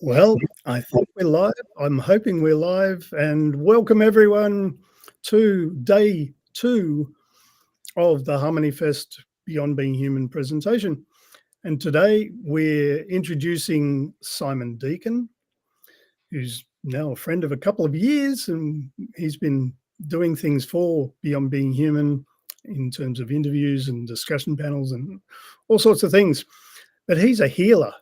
Well, I think we're live. I'm hoping we're live, and welcome everyone to day two of the Harmony Fest Beyond Being Human presentation. And today we're introducing Simon Deacon, who's now a friend of a couple of years, and he's been doing things for Beyond Being Human in terms of interviews and discussion panels and all sorts of things. But he's a healer.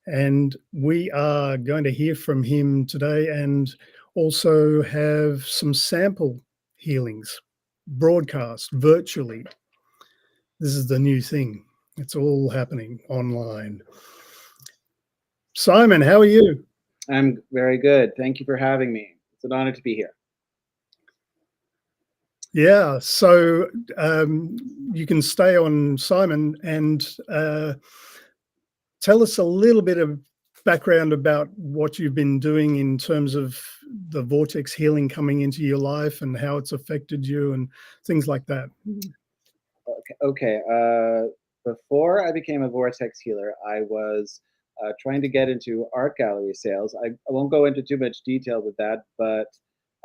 And we are going to hear from him today and also have some sample healings broadcast virtually. This is the new thing. It's all happening online. Simon, how are you? I'm very good. Thank you for having me. It's an honor to be here. Yeah, so you can stay on, Simon, and tell us a little bit of background about what you've been doing in terms of the vortex healing coming into your life and how it's affected you and things like that. Okay. Before I became a vortex healer, I was trying to get into art gallery sales. I won't go into too much detail with that, but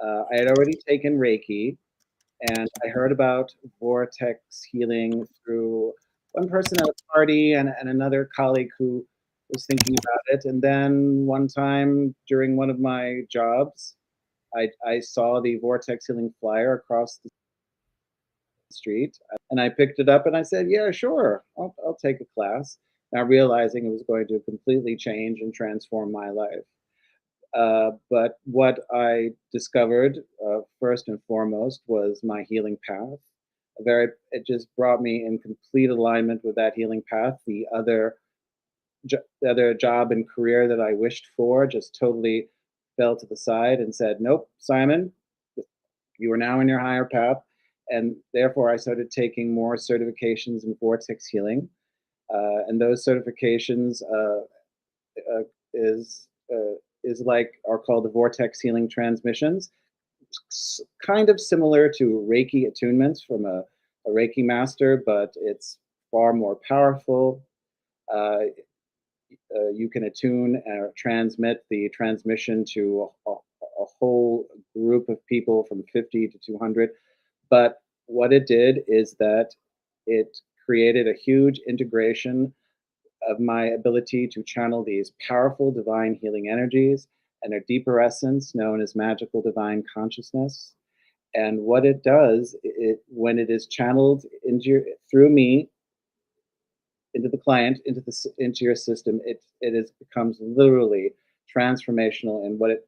I had already taken Reiki, and I heard about vortex healing through one person at a party and another colleague who was thinking about it. And then one time during one of my jobs, I saw the vortex healing flyer across the street, and I picked it up and I said, yeah, sure, I'll take a class, not realizing it was going to completely change and transform my life. But what I discovered first and foremost was my healing path. It just brought me in complete alignment with that healing path. The other job and career that I wished for just totally fell to the side and said, nope, Simon, you are now in your higher path. And therefore, I started taking more certifications in vortex healing. And those certifications uh, is are called the vortex healing transmissions, kind of similar to Reiki attunements from a Reiki master, but it's far more powerful. You can attune or transmit the transmission to a whole group of people from 50 to 200. But what it did is that it created a huge integration of my ability to channel these powerful divine healing energies and their deeper essence known as magical divine consciousness. And what it does, when it is channeled through me into the client, into your system, becomes literally transformational in what it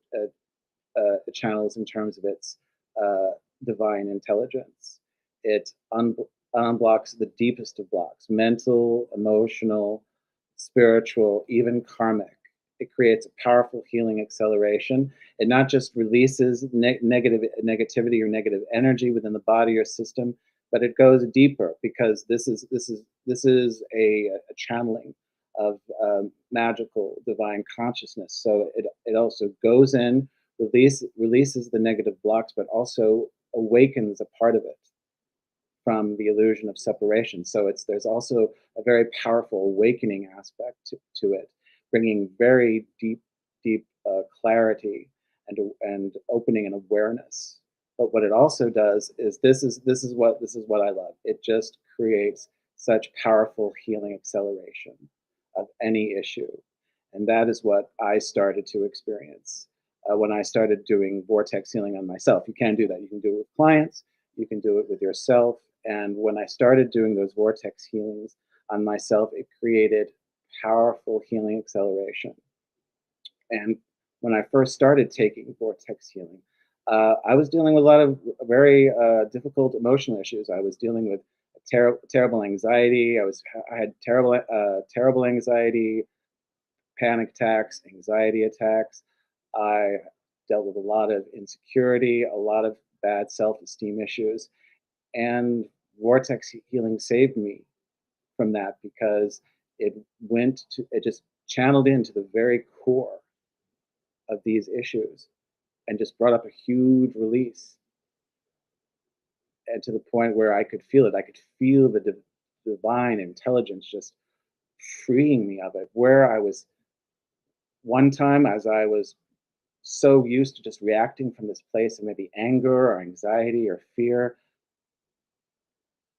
channels in terms of its uh, divine intelligence. It unblocks the deepest of blocks: mental, emotional, spiritual, even karmic. It creates a powerful healing acceleration. It not just releases negativity or negative energy within the body or system, but it goes deeper, because this is a channeling of magical divine consciousness. So it also goes in, releases the negative blocks, but also awakens a part of it from the illusion of separation. So there's also a very powerful awakening aspect to it, bringing very deep clarity and opening and awareness. But what it also does is this is what I love. It just creates such powerful healing acceleration of any issue, and that is what I started to experience when I started doing vortex healing on myself. You can do that. You can do it with clients. You can do it with yourself. And when I started doing those vortex healings on myself, it created powerful healing acceleration. And when I first started taking vortex healing, I was dealing with a lot of very difficult emotional issues. I was dealing with terrible anxiety. I had terrible anxiety, panic attacks, anxiety attacks. I dealt with a lot of insecurity, a lot of bad self-esteem issues, and vortex healing saved me from that, because it just channeled into the very core of these issues and just brought up a huge release, and to the point where I could feel it. I could feel the divine intelligence just freeing me of it, where I was one time, as I was so used to just reacting from this place of maybe anger or anxiety or fear,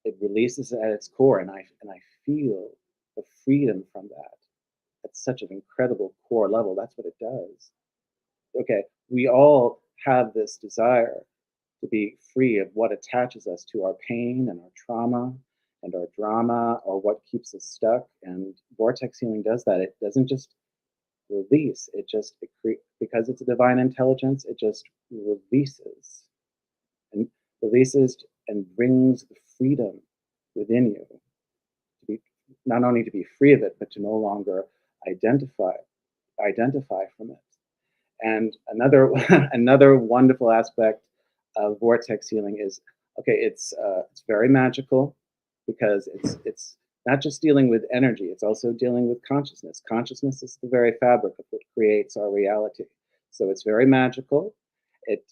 it releases at its core, and I feel the freedom from that at such an incredible core level. That's what it does. Okay, we all have this desire to be free of what attaches us to our pain and our trauma and our drama, or what keeps us stuck. And vortex healing does that. It doesn't just release, because it's a divine intelligence, it just releases and releases and brings the freedom within you to be, not only to be free of it, but to no longer identify from it. And another another wonderful aspect of vortex healing is, okay, it's very magical, because it's not just dealing with energy, it's also dealing with consciousness. Consciousness is the very fabric of what creates our reality. So it's very magical. It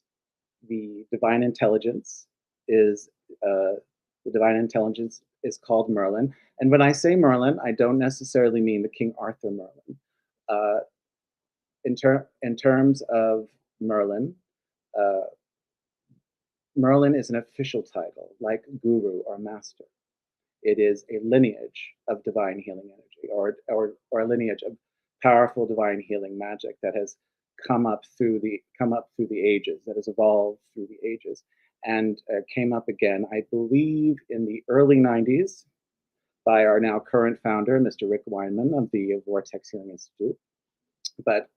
the divine intelligence is uh, the divine intelligence is called Merlin. And when I say Merlin, I don't necessarily mean the King Arthur Merlin. Uh, in terms of Merlin, uh, Merlin is an official title, like guru or master. It is a lineage of divine healing energy, or a lineage of powerful divine healing magic that has come up through the ages, that has evolved through the ages, and came up again, I believe, in the early '90s by our now current founder, Mr. Rick Weinman of the Vortex Healing Institute. But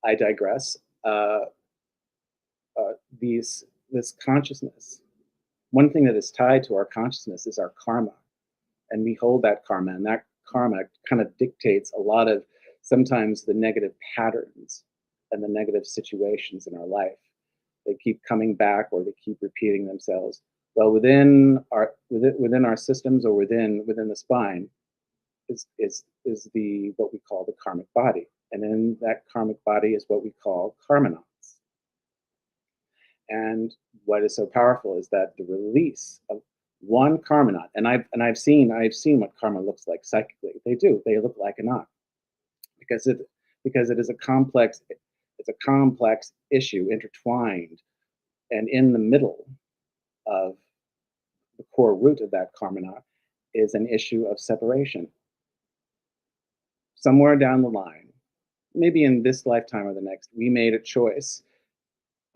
I digress. Uh, these this consciousness. One thing that is tied to our consciousness is our karma, and we hold that karma, and that karma kind of dictates a lot of sometimes the negative patterns and the negative situations in our life. They keep coming back, or they keep repeating themselves. Well, within our systems, or within the spine, is the what we call the karmic body, and in that karmic body is what we call karmanauts. And what is so powerful is that the release of one karma knot, and I've seen what karma looks like psychically. They look like a knot, because it is a complex, it's a complex issue, intertwined, and in the middle of the core root of that karma knot is an issue of separation. Somewhere down the line, maybe in this lifetime or the next, we made a choice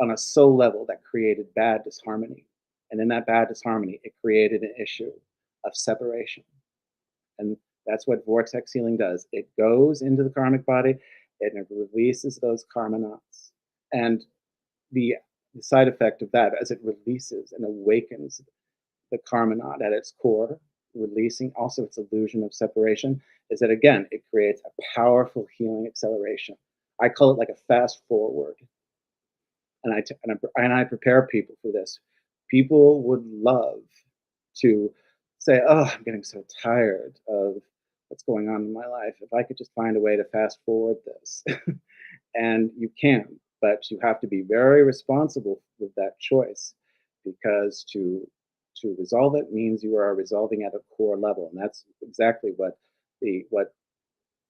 on a soul level that created bad disharmony. And in that bad disharmony, it created an issue of separation. And that's what vortex healing does. It goes into the karmic body and it releases those karma knots. And the, the side effect of that, as it releases and awakens the karma knot at its core, releasing also its illusion of separation, is that again, it creates a powerful healing acceleration. I call it like a fast forward. And I prepare people for this. People would love to say, "Oh, I'm getting so tired of what's going on in my life. If I could just find a way to fast forward this," and you can, but you have to be very responsible with that choice, because to resolve it means you are resolving at a core level, and that's exactly what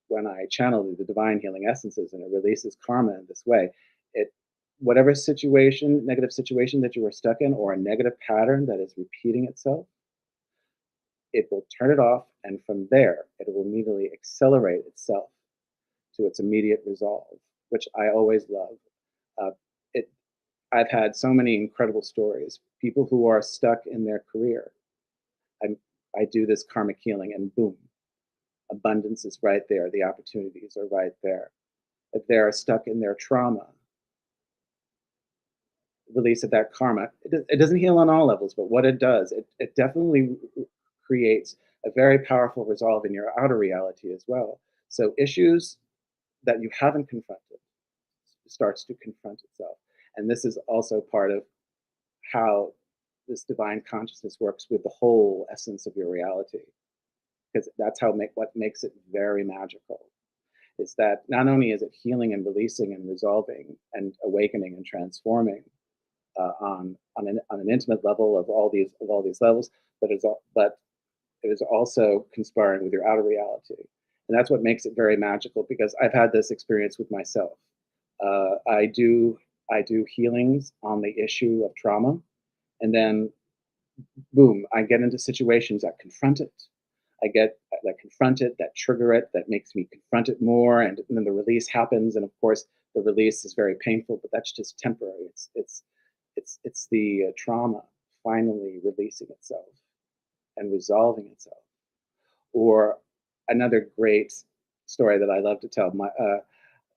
when I channel the divine healing essences and it releases karma in this way, it whatever situation, negative situation that you are stuck in, or a negative pattern that is repeating itself, it will turn it off, and from there, it will immediately accelerate itself to its immediate resolve, which I always love. Uh, it, I've had so many incredible stories. People who are stuck in their career, I, I do this karmic healing, and boom, abundance is right there. The opportunities are right there. If they're stuck in their trauma, release of that karma, it doesn't heal on all levels, but what it does, it definitely creates a very powerful resolve in your outer reality as well. So issues that you haven't confronted starts to confront itself. And this is also part of how this divine consciousness works with the whole essence of your reality, because that's what makes it very magical, is that not only is it healing and releasing and resolving and awakening and transforming on an intimate level of all these levels, but it is also conspiring with your outer reality. And that's what makes it very magical, because I've had this experience with myself. I do healings on the issue of trauma, and then boom, I get into situations that confront it. I get that confront it, that trigger it, that makes me confront it more, and then the release happens. And of course, the release is very painful, but that's just temporary. It's the trauma finally releasing itself and resolving itself. Or another great story that I love to tell,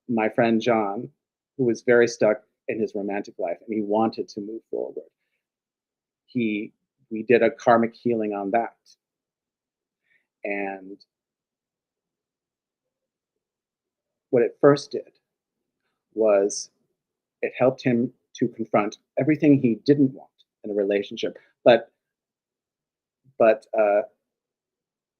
my friend John, who was very stuck in his romantic life and he wanted to move forward. He We did a karmic healing on that, and what it first did was it helped him to confront everything he didn't want in a relationship, but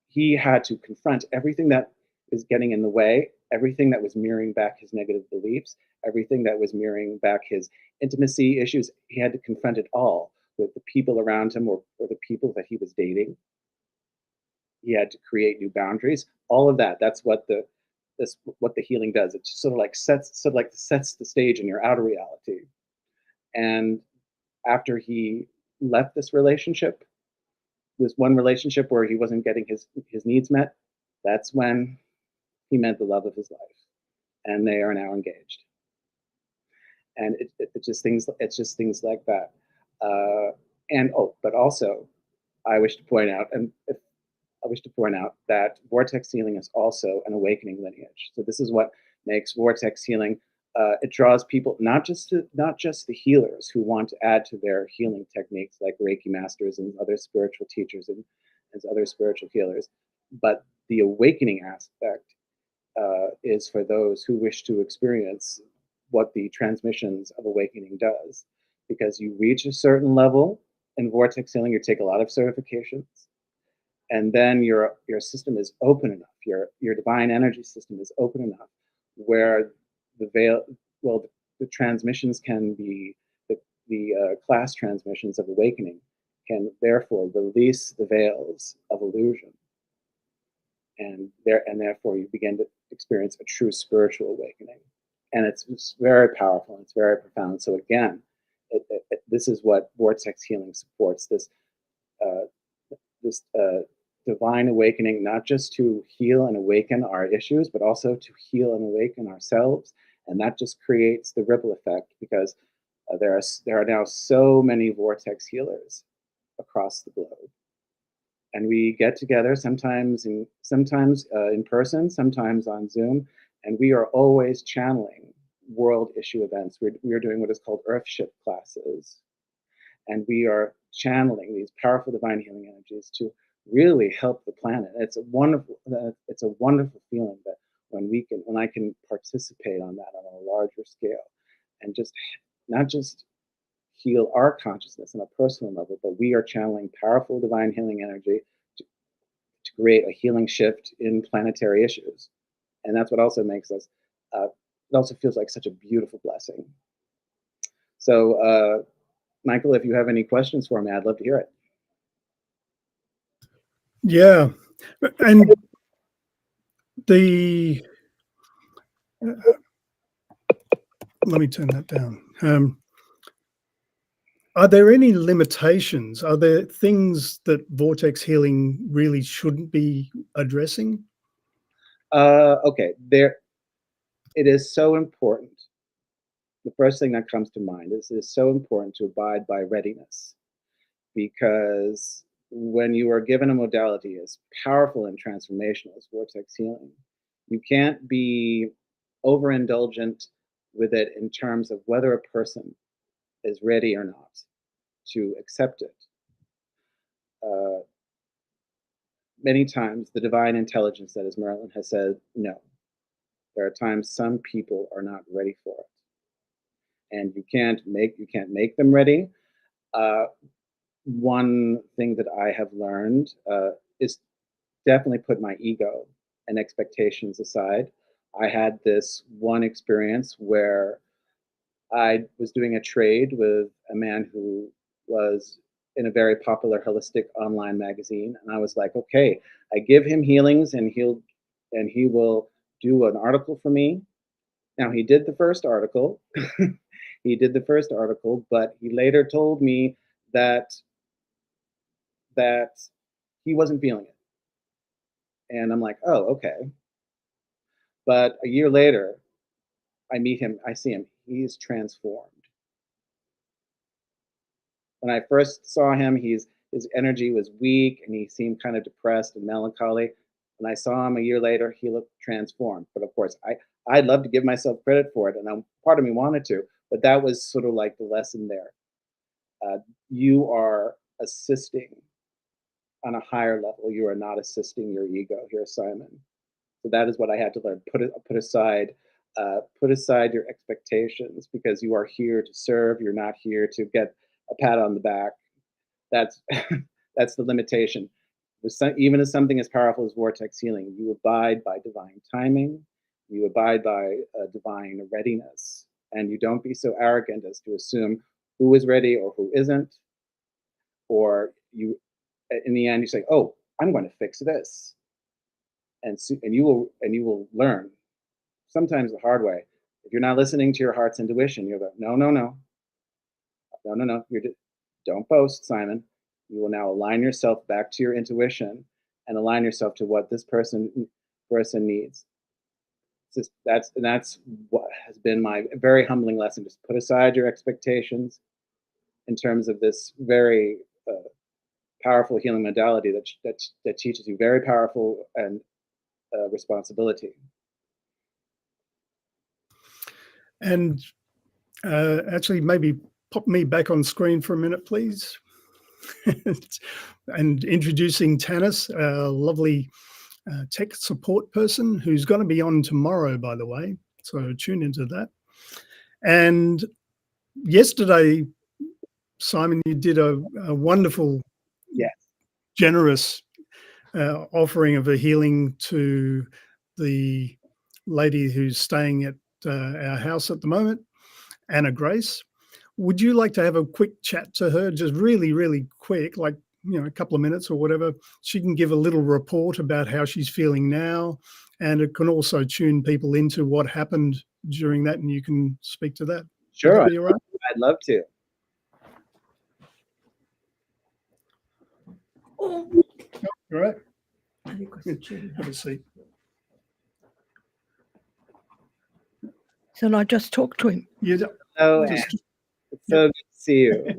he had to confront everything that was getting in the way, everything that was mirroring back his negative beliefs, everything that was mirroring back his intimacy issues. He had to confront it all with the people around him, or the people that he was dating. He had to create new boundaries. All of that. That's what the healing does. It just sets the stage in your outer reality. And after he left this one relationship where he wasn't getting his needs met, that's when he met the love of his life, and they are now engaged. And it's just things like that. And oh, but also, I wish to point out, that vortex healing is also an awakening lineage. So this is what makes vortex healing. It draws people, not just the healers who want to add to their healing techniques, like Reiki masters and other spiritual teachers and other spiritual healers, but the awakening aspect is for those who wish to experience what the transmissions of awakening does. Because you reach a certain level in vortex healing, you take a lot of certifications, and then your system is open enough, your divine energy system is open enough, where the veil, well, the transmissions can be the class transmissions of awakening can therefore release the veils of illusion, and therefore you begin to experience a true spiritual awakening. And it's very powerful and it's very profound. So again, this is what vortex healing supports, uh, this divine awakening, not just to heal and awaken our issues, but also to heal and awaken ourselves. And that just creates the ripple effect, because there are now so many vortex healers across the globe, and we get together sometimes in person, sometimes on Zoom, and we are always channeling world issue events. We are doing what is called earthship classes, and we are channeling these powerful divine healing energies to really help the planet. It's a wonderful feeling that when I can participate on that on a larger scale, and just not just heal our consciousness on a personal level, but we are channeling powerful divine healing energy to create a healing shift in planetary issues. And that's what also makes us, it also feels like such a beautiful blessing. So, Michael, if you have any questions for me, I'd love to hear it. Yeah. And the, let me turn that down. Are there any limitations? Are there things that vortex healing really shouldn't be addressing? Okay, it is so important. The first thing that comes to mind is it is so important to abide by readiness, because when you are given a modality as powerful and transformational as vortex healing, you can't be overindulgent with it in terms of whether a person is ready or not to accept it. Uh, Many times, the divine intelligence that is Merlin has said no. There are times some people are not ready for it, and you can't make them ready. Uh, One thing that I have learned is definitely put my ego and expectations aside. I had this one experience where I was doing a trade with a man who was in a very popular holistic online magazine. And I was like, okay, I give him healings and and he will do an article for me. Now, he did the first article. He did the first article, but he later told me that that he wasn't feeling it. And I'm like, oh, okay. But a year later, I meet him, I see him, he's transformed. When I first saw him, his energy was weak and he seemed kind of depressed and melancholy. When I saw him a year later, he looked transformed. But of course, I'd love to give myself credit for it, and part of me wanted to, but that was sort of like the lesson there. You are assisting on a higher level. You are not assisting your ego here, Simon. So that is what I had to learn. Put aside your expectations, because you are here to serve. You're not here to get a pat on the back. That's that's the limitation. Even as something as powerful as vortex healing, you abide by divine timing. You abide by divine readiness, and you don't be so arrogant as to assume who is ready or who isn't. Or you, in the end, you say, "Oh, I'm going to fix this," and you will learn, sometimes the hard way. If you're not listening to your heart's intuition, you'll go, "No, no, no, no, no, no. Don't boast, Simon. You will now align yourself back to your intuition and align yourself to what this person needs." That's what has been my very humbling lesson. Just put aside your expectations in terms of this very powerful healing modality that teaches you very powerful and responsibility. And actually, maybe pop me back on screen for a minute, please. And introducing Tanis, a lovely tech support person who's going to be on tomorrow, by the way. So tune into that. And yesterday, Simon, you did a wonderful, Yes, generous offering of a healing to the lady who's staying at our house at the moment, Anna Grace. Would you like to have a quick chat to her, just really, really quick, like, a couple of minutes or whatever? She can give a little report about how she's feeling now, and it can also tune people into what happened during that, and you can speak to that. sure. Would that be all right? I'd love to. All right. Have a seat. So I just talked to him. Oh, it's so good to see you.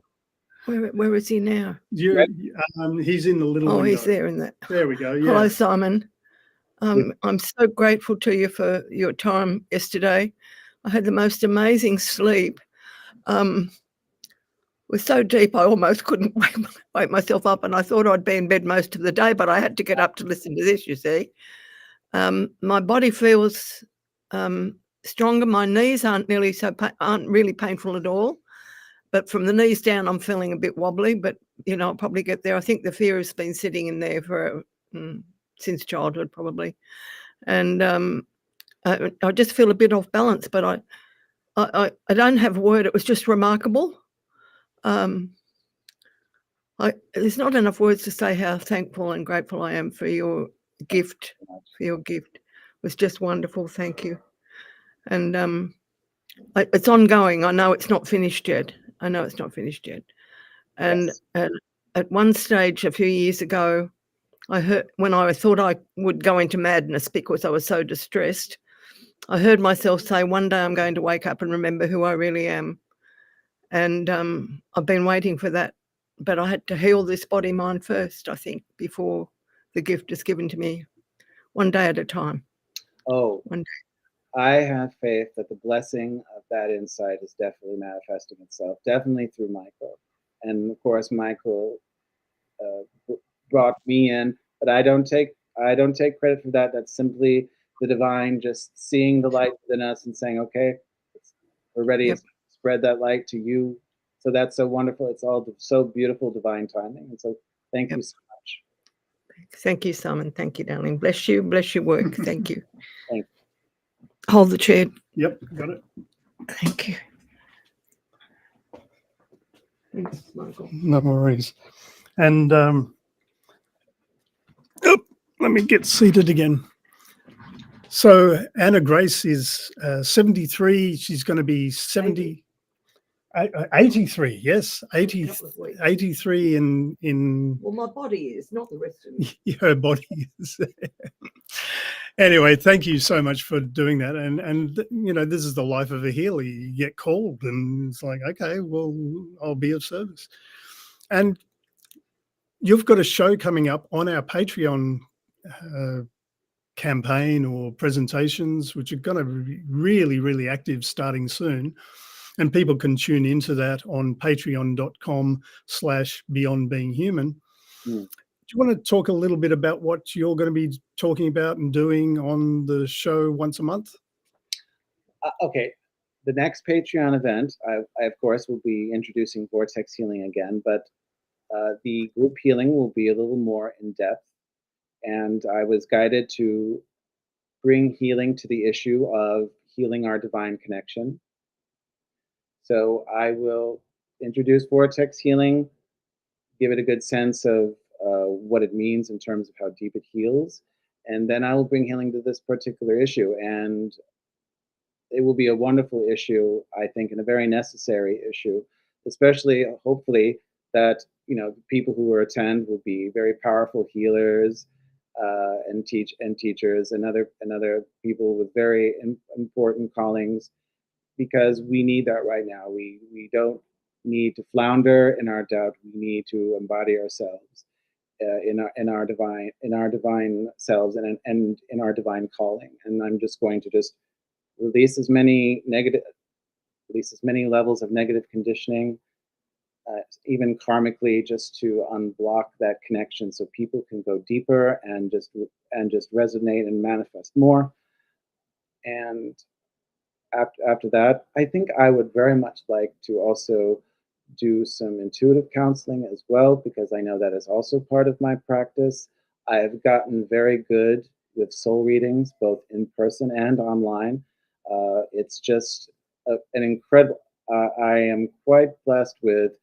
Where is he now? He's in the little window. He's there in that. There we go. Yeah. Hello, Simon. I'm so grateful to you for your time yesterday. I had the most amazing sleep. It was so deep I almost couldn't wake myself up, and I thought I'd be in bed most of the day, but I had to get up to listen to this, you see. My body feels stronger. My knees aren't really painful at all. But from the knees down, I'm feeling a bit wobbly, but, I'll probably get there. I think the fear has been sitting in there since childhood, probably. And I just feel a bit off balance, but I don't have a word. It was just remarkable. There's not enough words to say how thankful and grateful I am for your gift. It was just wonderful. Thank you. And it's ongoing. I know it's not finished yet. And Yes. At one stage a few years ago, I heard, when I thought I would go into madness because I was so distressed, I heard myself say, one day I'm going to wake up and remember who I really am. And I've been waiting for that. But I had to heal this body mind first, I think, before the gift is given to me, one day at a time. Oh, one day. I have faith that the blessing of that insight is definitely manifesting itself, definitely through Michael. And of course, Michael brought me in, but I don't take credit for that. That's simply the divine just seeing the light within us and saying, okay, we're ready. Yep. To spread that light to you. So that's so wonderful. It's all so beautiful, divine timing. And so thank you so much. Thank you, Simon. Thank you, darling. Bless you. Bless your work. Thank you. Thank you. Hold the chair. Yep, got it. Thank you. Thanks, Michael. No worries. And let me get seated again. So Anna Grace is 73. She's going to be 70. 83, yes, 83 in Well, my body is, not the rest of me. her body is. Anyway, thank you so much for doing that. And you know, this is the life of a healer. You get called and it's like, okay, well, I'll be of service. And you've got a show coming up on our Patreon campaign or presentations, which are going to be really, really active starting soon. And people can tune into that on patreon.com/beyondbeinghuman. Hmm. Do you want to talk a little bit about what you're going to be talking about and doing on the show once a month? Okay. The next Patreon event, I of course will be introducing Vortex Healing again, but the group healing will be a little more in depth. And I was guided to bring healing to the issue of healing our divine connection. So I will introduce Vortex Healing, give it a good sense of what it means in terms of how deep it heals. And then I will bring healing to this particular issue. And it will be a wonderful issue, I think, and a very necessary issue, especially hopefully that the people who will attend will be very powerful healers and teachers and other people with very important callings, because we need that right now. We don't need to flounder in our doubt. We need to embody ourselves in our divine selves and in our divine calling. And I'm just going to just release as many levels of negative conditioning, even karmically, just to unblock that connection, so people can go deeper and just resonate and manifest more. And after that, I think I would very much like to also do some intuitive counseling as well, because I know that is also part of my practice. I've gotten very good with soul readings, both in person and online. It's just an incredible. I am quite blessed with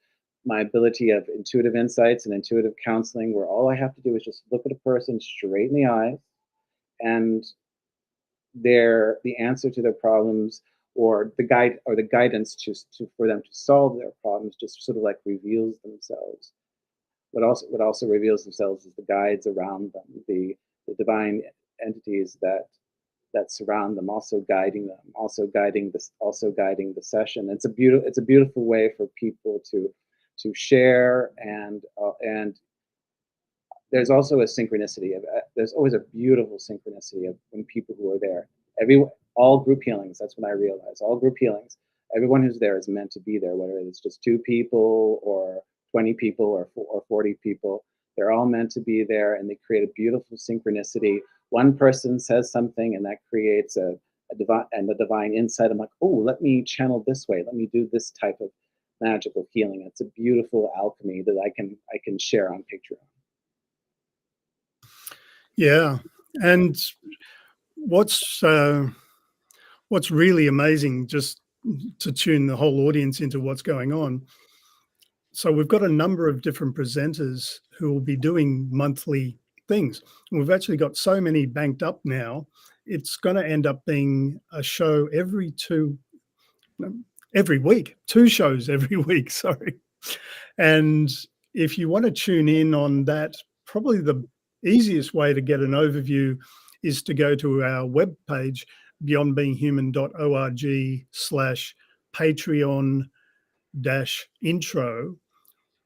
my ability of intuitive insights and intuitive counseling, where all I have to do is just look at a person straight in the eyes, and the answer to their problems, or the guidance for them to solve their problems, just sort of like reveals themselves. What also reveals themselves is the guides around them, the divine entities that surround them, also guiding them, also guiding the session. It's a beautiful way for people to share, and there's also a synchronicity of there's always a beautiful synchronicity of when people who are there. All group healings, that's when I realized, all group healings, everyone who's there is meant to be there, whether it's just 2 people or 20 people or 40 people. They're all meant to be there, and they create a beautiful synchronicity. One person says something, and that creates a divine insight. I'm like, oh, let me channel this way. Let me do this type of magical healing. It's a beautiful alchemy that I can share on Patreon. Yeah, and what's really amazing, just to tune the whole audience into what's going on. So we've got a number of different presenters who will be doing monthly things. And we've actually got so many banked up now. It's going to end up being a show every week, 2 shows every week. Sorry. And if you want to tune in on that, probably the easiest way to get an overview is to go to our webpage, beyondbeinghuman.org/Patreon-intro,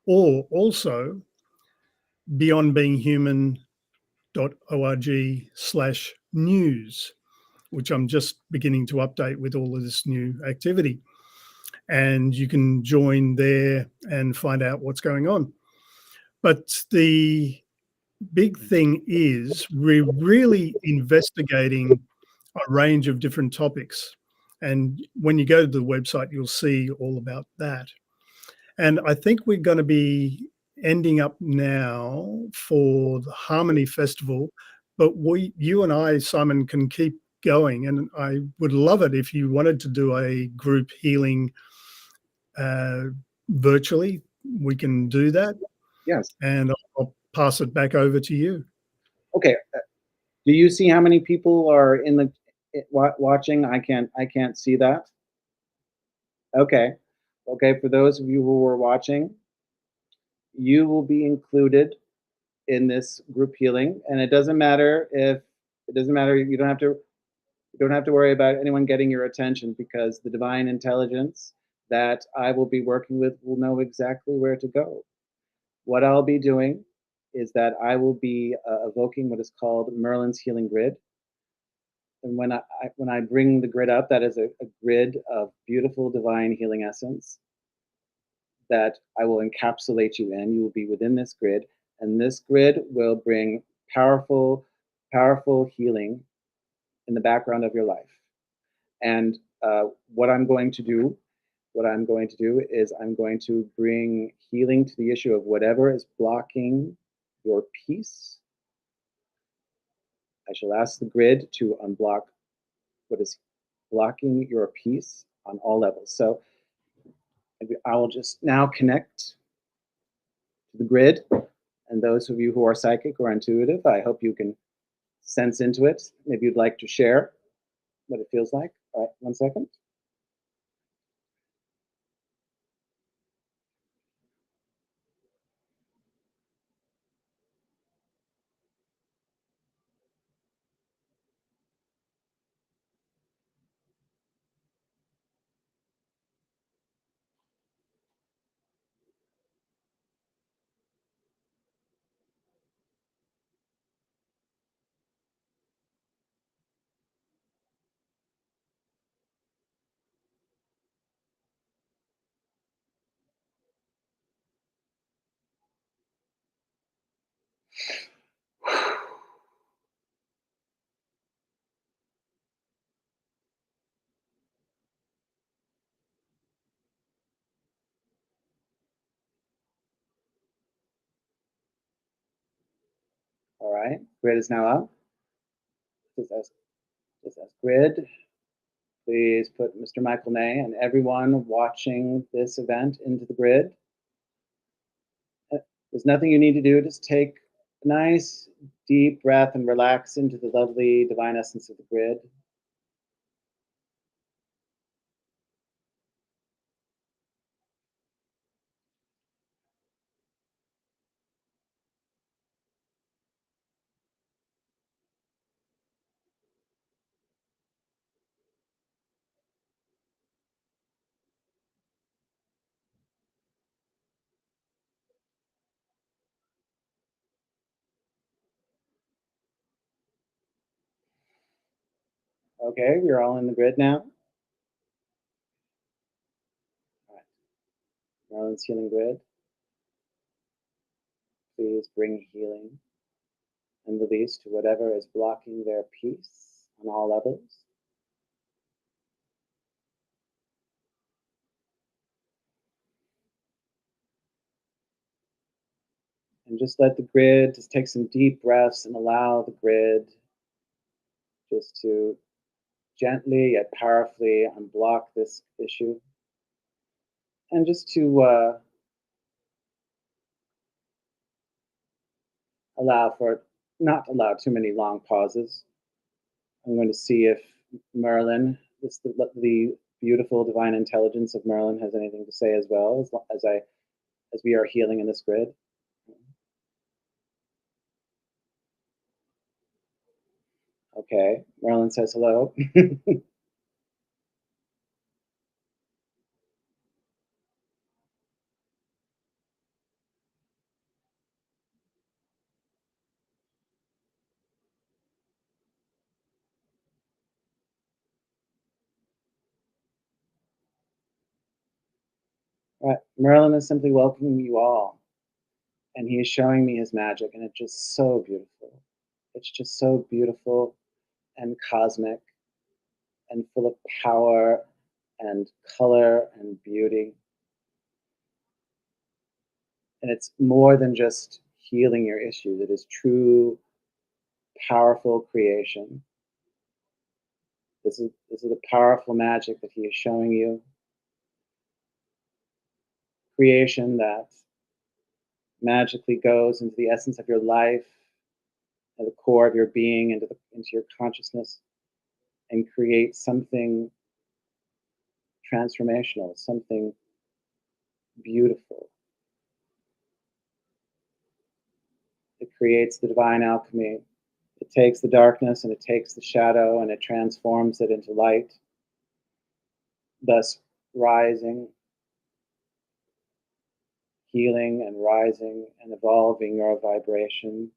or also beyondbeinghuman.org/news, which I'm just beginning to update with all of this new activity. And you can join there and find out what's going on. But the big thing is we're really investigating a range of different topics. And when you go to the website, you'll see all about that. And I think we're going to be ending up now for the Harmony Festival, but you and I, Simon, can keep going. And I would love it if you wanted to do a group healing virtually. We can do that. Yes. And I'll pass it back over to you. Okay. Do you see how many people are in the watching? I can't see that. Okay. Okay, for those of you who are watching, you will be included in this group healing, and it doesn't matter if it doesn't matter. You don't have to worry about anyone getting your attention, because the divine intelligence that I will be working with will know exactly where to go. What I'll be doing is that I will be evoking what is called Merlin's healing grid. And when I bring the grid up, that is a grid of beautiful divine healing essence that I will encapsulate you in. You will be within this grid, and this grid will bring powerful, powerful healing in the background of your life. And what I'm going to do is I'm going to bring healing to the issue of whatever is blocking your peace. I shall ask the grid to unblock what is blocking your peace on all levels. So I will just now connect to the grid. And those of you who are psychic or intuitive, I hope you can sense into it. Maybe you'd like to share what it feels like. All right, 1 second. All right, grid is now up. Just as grid, please put Mr. Michael May and everyone watching this event into the grid. There's nothing you need to do. Just take a nice deep breath and relax into the lovely divine essence of the grid. Okay, we're all in the grid now. All right. Merlin's healing grid. Please bring healing and release to whatever is blocking their peace on all levels. And just let the grid, just take some deep breaths and allow the grid just to gently yet powerfully unblock this issue. And just to not allow too many long pauses. I'm going to see if Merlin, the beautiful divine intelligence of Merlin, has anything to say as well, as we are healing in this grid. Okay, Merlin says hello. Right. Merlin is simply welcoming you all, and he is showing me his magic, and it's just so beautiful. It's just so beautiful and cosmic and full of power and color and beauty. And it's more than just healing your issues. It is true, powerful creation. This is the powerful magic that he is showing you. Creation that magically goes into the essence of your life at the core of your being, into your consciousness, and create something transformational, something beautiful. It creates the divine alchemy. It takes the darkness and it takes the shadow and it transforms it into light, thus rising, healing and rising and evolving your vibration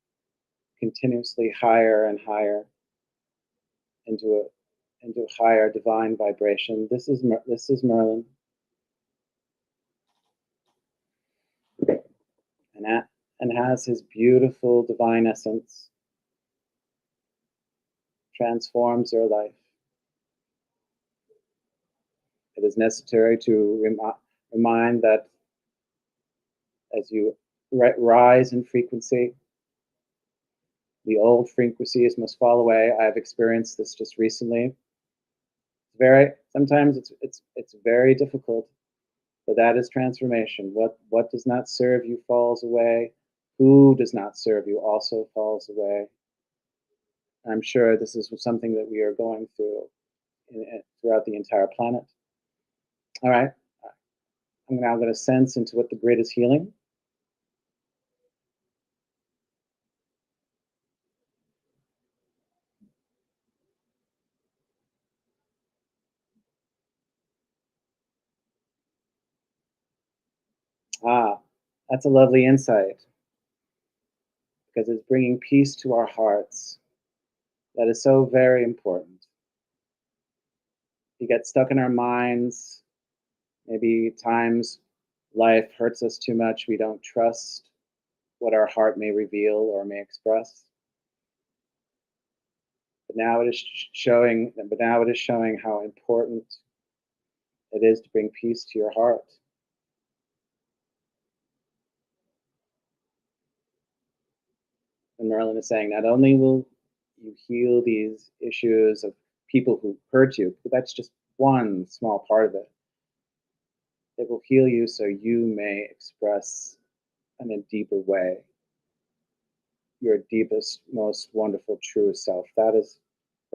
continuously higher and higher into a higher divine vibration. This is Merlin, and has his beautiful divine essence, transforms your life. It is necessary to remind that as you rise in frequency, the old frequencies must fall away. I've experienced this just recently. Sometimes it's very difficult, but that is transformation. What does not serve you falls away. Who does not serve you also falls away. I'm sure this is something that we are going through throughout the entire planet. All right, I'm now going to sense into what the grid is healing. That's a lovely insight, because it's bringing peace to our hearts. That is so very important. We get stuck in our minds. Maybe times life hurts us too much. We don't trust what our heart may reveal or may express. But now it is showing how important it is to bring peace to your heart. And Merlin is saying, not only will you heal these issues of people who hurt you, but that's just one small part of it. It will heal you so you may express in a deeper way your deepest, most wonderful, true self. That is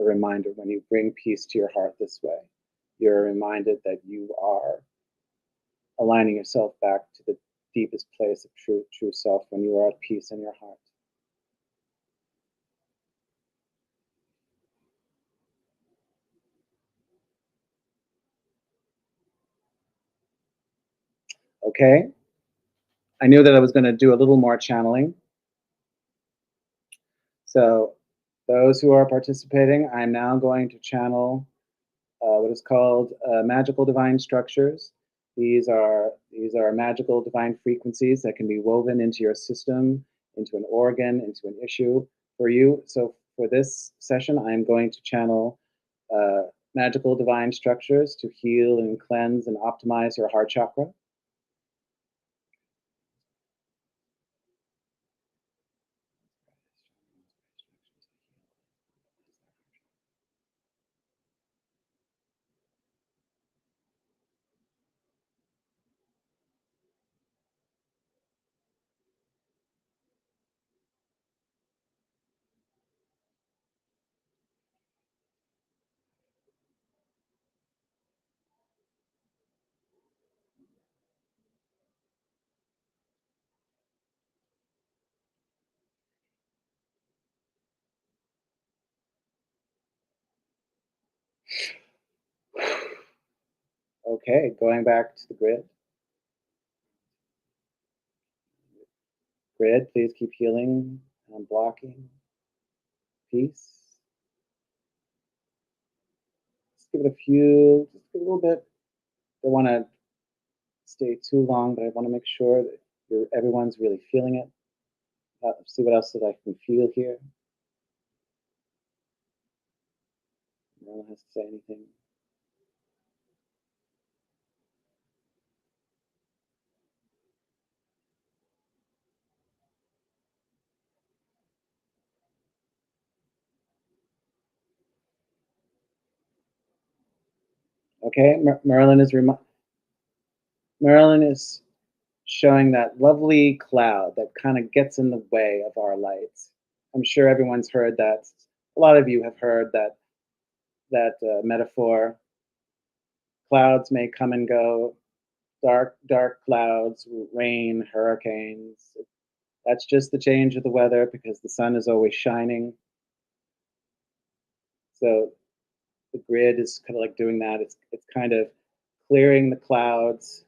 a reminder. When you bring peace to your heart this way, you're reminded that you are aligning yourself back to the deepest place of true self, when you are at peace in your heart. Okay, I knew that I was going to do a little more channeling. So those who are participating, I'm now going to channel what is called magical divine structures. These are magical divine frequencies that can be woven into your system, into an organ, into an issue for you. So for this session, I'm going to channel magical divine structures to heal and cleanse and optimize your heart chakra. Okay, going back to the grid. Grid, please keep healing and unblocking. Peace. Just give it a little bit. Don't want to stay too long, but I want to make sure that everyone's really feeling it. See what else that I can feel here. No one has to say anything. Okay, Merlin is showing that lovely cloud that kind of gets in the way of our lights. I'm sure everyone's heard that. A lot of you have heard that metaphor. Clouds may come and go, dark clouds, rain, hurricanes. That's just the change of the weather because the sun is always shining. So the grid is kind of like doing that. It's kind of clearing the clouds,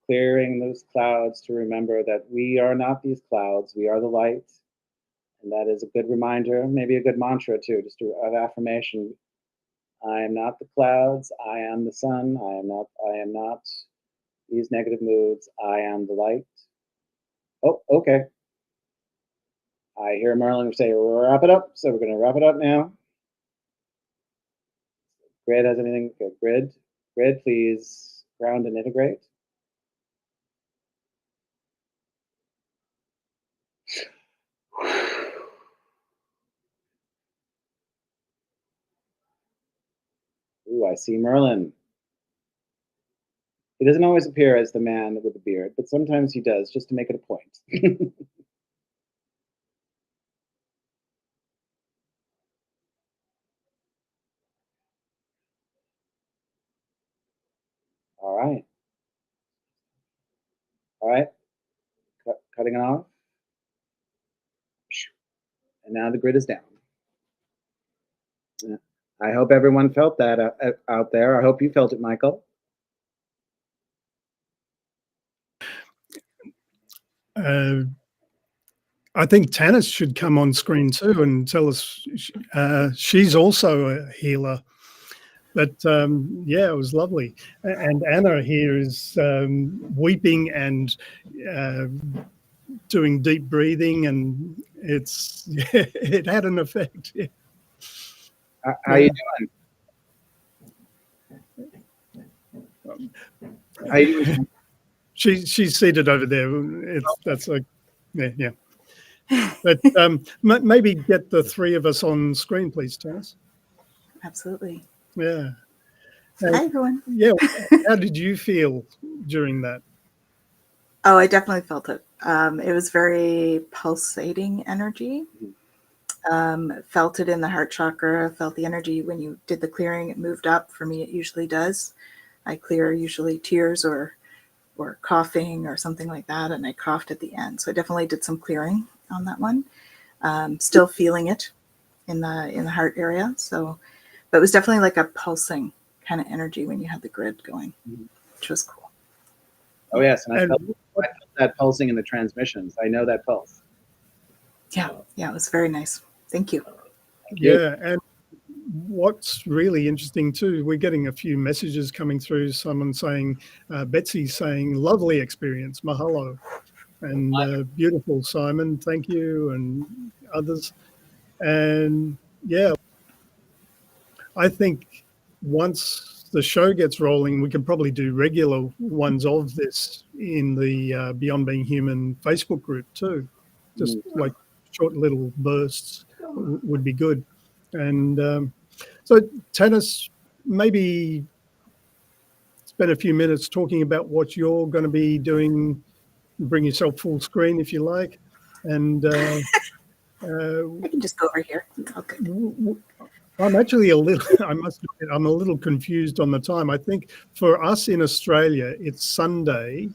clearing those clouds to remember that we are not these clouds, we are the light. And that is a good reminder, maybe a good mantra too, just an affirmation. I am not the clouds, I am the sun, I am not these negative moods, I am the light. Oh, okay. I hear Merlin say wrap it up, so we're gonna wrap it up now. Grid has anything? Okay, grid, please ground and integrate. Ooh, I see Merlin. He doesn't always appear as the man with the beard, but sometimes he does, just to make it a point. All right. All right. Cutting it off. And now the grid is down. I hope everyone felt that out there. I hope you felt it, Michael. I think Tanis should come on screen too and tell us. She's also a healer. But yeah, it was lovely. And Anna here is weeping and doing deep breathing, and it's it had an effect. Yeah. How you doing? How you doing? She's seated over there. That's like yeah. But maybe get the three of us on screen, please, Tanis. Absolutely. Yeah. Hi, everyone. Yeah. How did you feel during that? Oh, I definitely felt it. It was very pulsating energy. Felt it in the heart chakra. Felt the energy when you did the clearing. It moved up. For me, it usually does. I clear usually tears or coughing or something like that, and I coughed at the end. So I definitely did some clearing on that one. Still feeling it in the heart area. So, but it was definitely like a pulsing kind of energy when you had the grid going, which was cool. Oh yes, and I felt that pulsing in the transmissions. I know that pulse. Yeah, it was very nice. Thank you. Yeah, and what's really interesting too, we're getting a few messages coming through. Someone saying, Betsy saying, lovely experience, mahalo, and beautiful, Simon, thank you, and others. And yeah, I think once the show gets rolling, we can probably do regular ones of this in the Beyond Being Human Facebook group too. Just like short little bursts would be good. And so, Tanis, maybe spend a few minutes talking about what you're going to be doing. Bring yourself full screen if you like. And I can just go over here. Okay. I'm actually a little, I must admit, I'm a little confused on the time. I think for us in Australia, it's Sunday.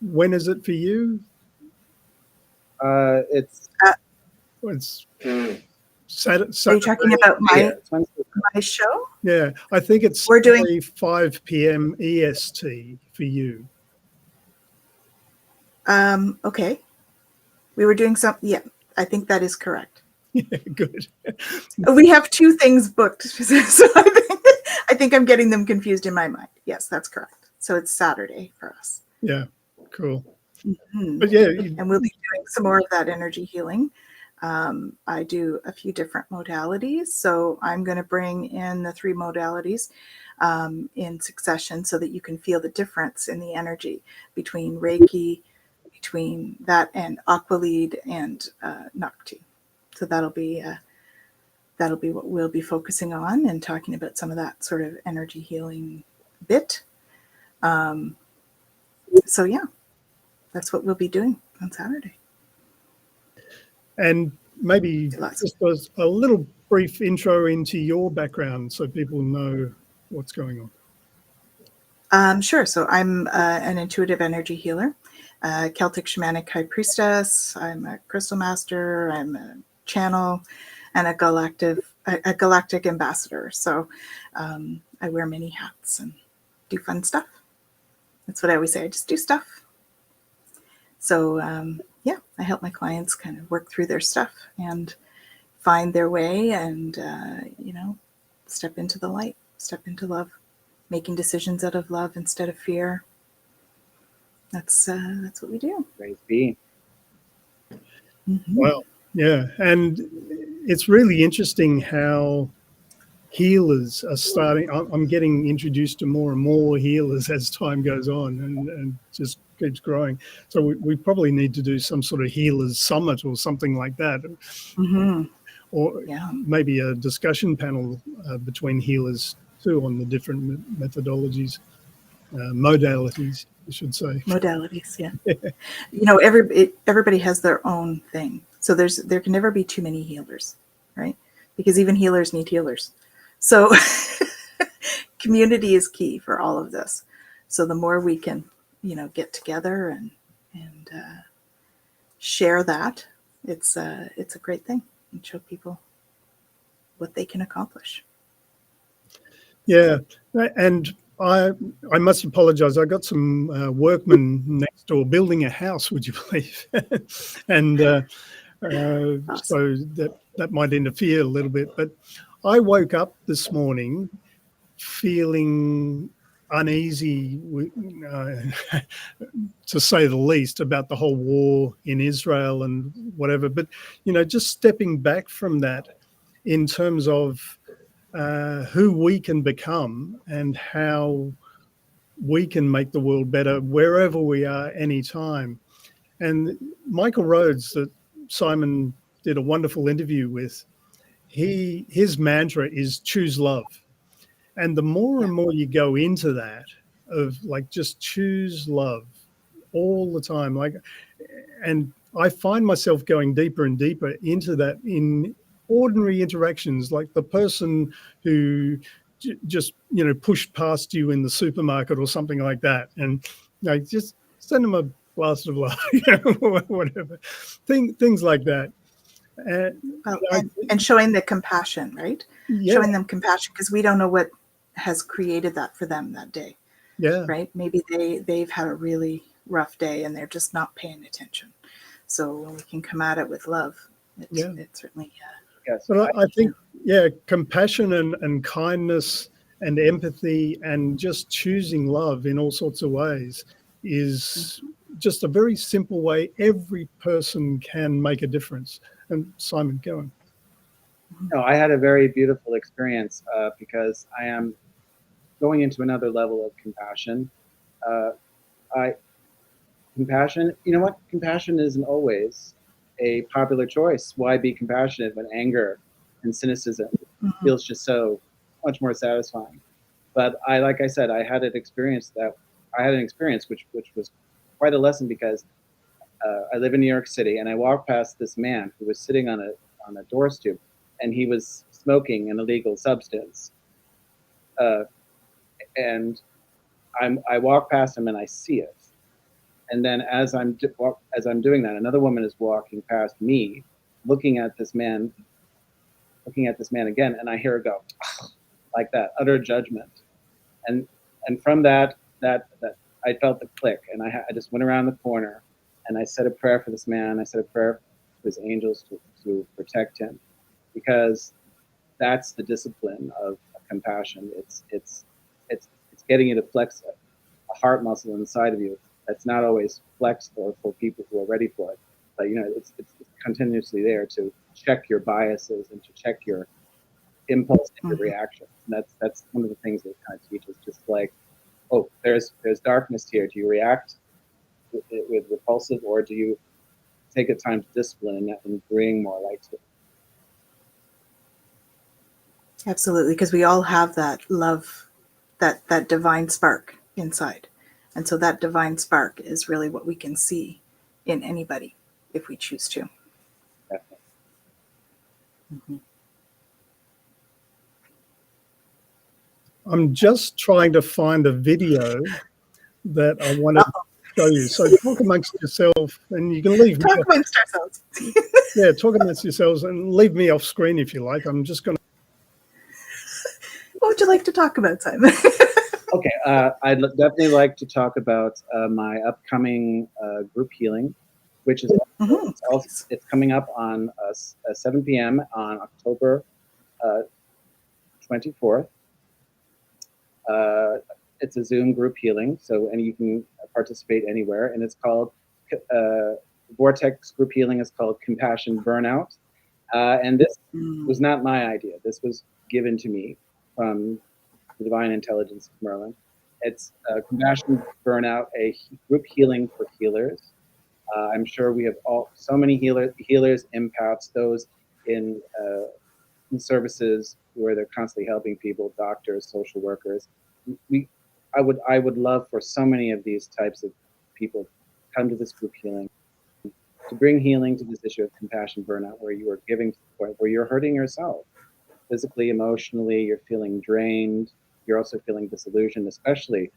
When is it for you? It's Saturday. Are you talking about my show? Yeah, I think it's We're doing 5 p.m. EST for you. Okay. We were doing something. Yeah, I think that is correct. Yeah, good. We have two things booked, so I think I'm getting them confused in my mind. Yes, that's correct. So it's Saturday for us. Yeah, cool. Mm-hmm. But yeah, and we'll be doing some more of that energy healing. I do a few different modalities, so I'm going to bring in the 3 modalities in succession so that you can feel the difference in the energy between Reiki, between that and Aqualead and Nocti. So that'll be what we'll be focusing on and talking about some of that sort of energy healing bit. So yeah, that's what we'll be doing on Saturday. And maybe Lots. just a little brief intro into your background so people know what's going on. Sure. So I'm an intuitive energy healer, Celtic shamanic high priestess. I'm a crystal master. I'm a channel, and a galactic ambassador. So I wear many hats and do fun stuff. That's what I always say. I just do stuff. So yeah, I help my clients kind of work through their stuff and find their way, and step into the light, step into love, making decisions out of love instead of fear. That's what we do. Praise be. Mm-hmm. Well, yeah. And it's really interesting how healers are starting. I'm getting introduced to more and more healers as time goes on, and just keeps growing. So we probably need to do some sort of healers summit or something like that. Mm-hmm. Or Yeah. maybe a discussion panel between healers too on the different methodologies, modalities, I should say. Modalities, yeah. Everybody has their own thing. So there can never be too many healers, right? Because even healers need healers. So community is key for all of this. So the more we can, get together and share that, it's a great thing, and show people what they can accomplish. Yeah, and I must apologize. I got some workmen next door building a house, would you believe? And Awesome. so that might interfere a little bit. But I woke up this morning feeling uneasy, to say the least, about the whole war in Israel and whatever. But, just stepping back from that in terms of who we can become and how we can make the world better wherever we are, anytime. And Michael Rhodes, that Simon did a wonderful interview with, his mantra is choose love. And the more and more you go into that, of like, just choose love all the time, and I find myself going deeper and deeper into that in ordinary interactions, like the person who just pushed past you in the supermarket or something like that, and just send them a blast of love, whatever, things like that. And showing the compassion, right? Yeah. Showing them compassion, because we don't know what has created that for them that day. Yeah. Right? Maybe they've had a really rough day and they're just not paying attention. So when we can come at it with love, it certainly. Yes. But I think, compassion and kindness and empathy and just choosing love in all sorts of ways is just a very simple way every person can make a difference. And Simon, go on. No, I had a very beautiful experience because I am going into another level of compassion. Compassion, you know what? Compassion isn't always a popular choice. Why be compassionate when anger and cynicism feels just so much more satisfying? But like I said, I had an experience which was quite a lesson, because I live in New York City, and I walked past this man who was sitting on a door stoop, and he was smoking an illegal substance. And I walk past him and I see it. And then as I'm doing that, another woman is walking past me, looking at this man again, and I hear her go like that, utter judgment. And from that I felt the click, and I just went around the corner, and I said a prayer for this man. I said a prayer for his angels to protect him, because that's the discipline of compassion. It's getting you to flex a heart muscle inside of you that's not always flexed or for people who are ready for it. But it's continuously there to check your biases and to check your impulse and your reactions. And that's one of the things that it kind of teaches. Just like, oh, there's darkness here. Do you react with repulsive, or do you take the time to discipline and bring more light to it? Absolutely, because we all have that love, that divine spark inside. And so that divine spark is really what we can see in anybody if we choose to. Definitely. Mhm. I'm just trying to find a video that I want to Uh-oh. show you. So talk amongst yourself, and you can leave me Talk off. amongst ourselves. Yeah, talk amongst yourselves and leave me off screen if you like. I'm just going to. What would you like to talk about, Simon? Okay, I'd definitely like to talk about my upcoming group healing, which is Mhm. it's coming up on 7 p.m. on October 24th. It's a Zoom group healing, and you can participate anywhere, and it's called Vortex Group Healing is called Compassion Burnout, and this was not my idea. This was given to me from the divine intelligence of Merlin. It's Compassion Burnout, a group healing for healers. I'm sure we have so many healers, empaths, those in services where they're constantly helping people, doctors, social workers. I would love for so many of these types of people to come to this group healing, to bring healing to this issue of compassion burnout, where you are giving to the point where you're hurting yourself, physically, emotionally, you're feeling drained, you're also feeling disillusioned, especially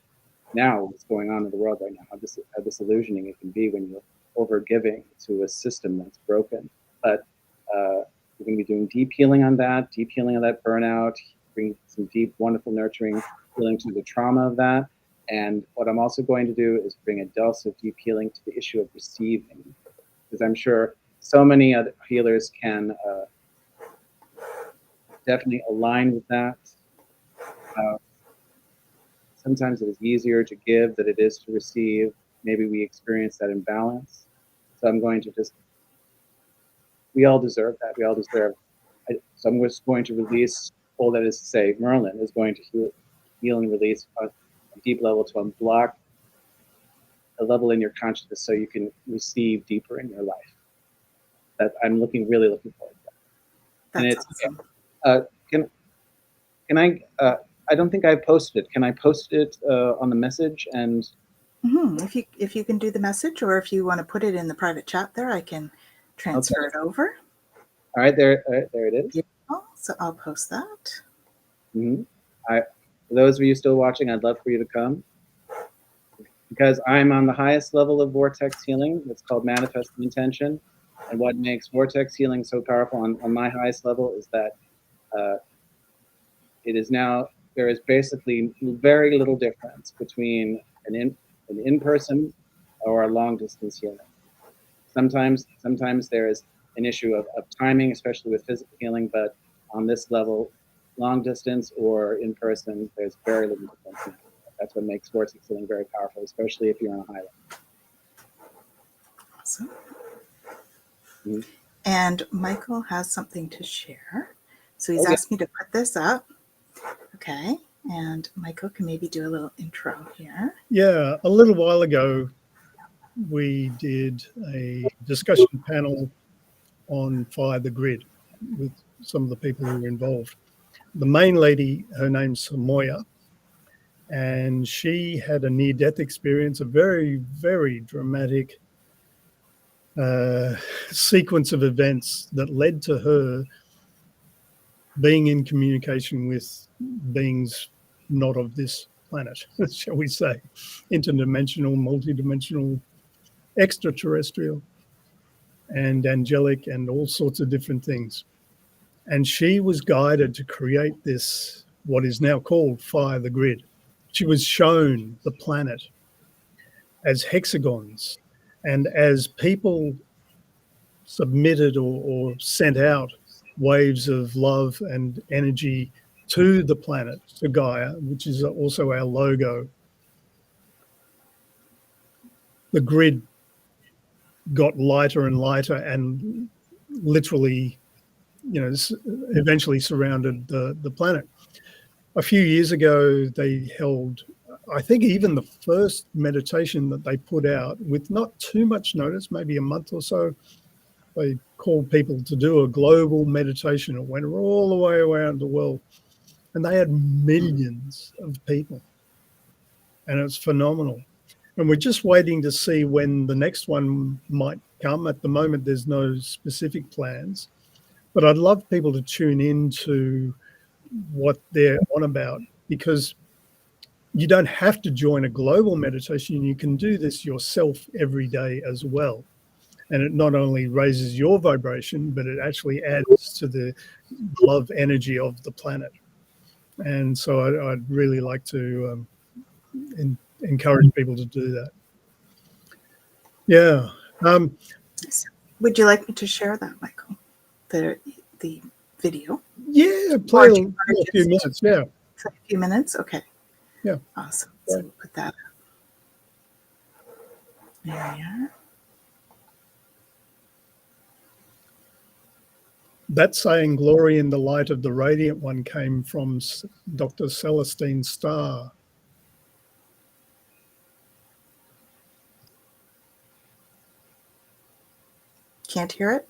now what's going on in the world right now, how disillusioning it can be when you're over giving to a system that's broken. But we're going to be doing deep healing on that burnout, bring some deep, wonderful, nurturing healing to the trauma of that. And what I'm also going to do is bring a dose of deep healing to the issue of receiving, because I'm sure so many other healers can definitely align with that. Sometimes it is easier to give than it is to receive. Maybe we experience that imbalance. So I'm going to we all deserve that. We all deserve. So I'm just going to release all that is to say. Merlin is going to heal and release on a deep level to unblock a level in your consciousness so you can receive deeper in your life. That I'm really looking forward to that. That's and awesome. Can I? I don't think I posted it. Can I post it on the message? And If you can do the message, or if you want to put it in the private chat there, I can transfer it over. All right, there it is. Beautiful. So I'll post that. Mm-hmm. For those of you still watching, I'd love for you to come, because I'm on the highest level of vortex healing. It's called manifesting intention. And what makes vortex healing so powerful on my highest level is that there is basically very little difference between an in-person or a long-distance healing. Sometimes there is an issue of timing, especially with physical healing, but on this level, long distance or in person, there's very little difference. That's what makes vortex healing very powerful, especially if you're on a high level. Awesome. Mm-hmm. And Michael has something to share. So he's asked me to put this up. Okay. And Michael can maybe do a little intro here. Yeah, a little while ago, we did a discussion panel on Fire the Grid with some of the people who were involved. The main lady, her name's Samoya, and she had a near-death experience, a very, very dramatic sequence of events that led to her being in communication with beings not of this planet, shall we say, interdimensional, multidimensional, extraterrestrial, and angelic, and all sorts of different things. And she was guided to create this, what is now called Fire the Grid. She was shown the planet as hexagons, and as people submitted or sent out waves of love and energy to the planet, to Gaia, which is also our logo, the grid got lighter and lighter and literally, eventually surrounded the planet. A few years ago, they held, I think, even the first meditation that they put out with not too much notice, maybe a month or so. They called people to do a global meditation. It went all the way around the world, and they had millions of people, and it's phenomenal. And we're just waiting to see when the next one might come. At the moment, there's no specific plans, but I'd love people to tune into what they're on about, because you don't have to join a global meditation. You can do this yourself every day as well. And it not only raises your vibration, but it actually adds to the love energy of the planet. And so I'd really like to encourage people to do that. Yeah. Would you like me to share that, Michael? The video? Yeah, play a few minutes. Yeah. A few minutes? Okay. Yeah. Awesome. So we'll put that up. There we are. That saying, "Glory in the light of the radiant one," came from Dr. Celestine Starr. Can't hear it?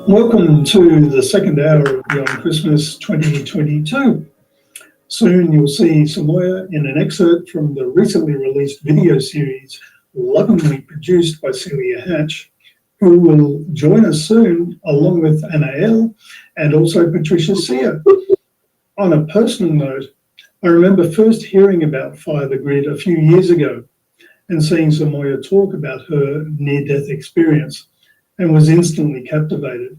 Welcome to the second hour of Beyond Christmas 2022. Soon you'll see Samoya in an excerpt from the recently released video series lovingly produced by Celia Hatch, who will join us soon along with Anael and also Patricia Sear. On a personal note, I remember first hearing about Fire the Grid a few years ago and seeing Samoya talk about her near-death experience, and was instantly captivated.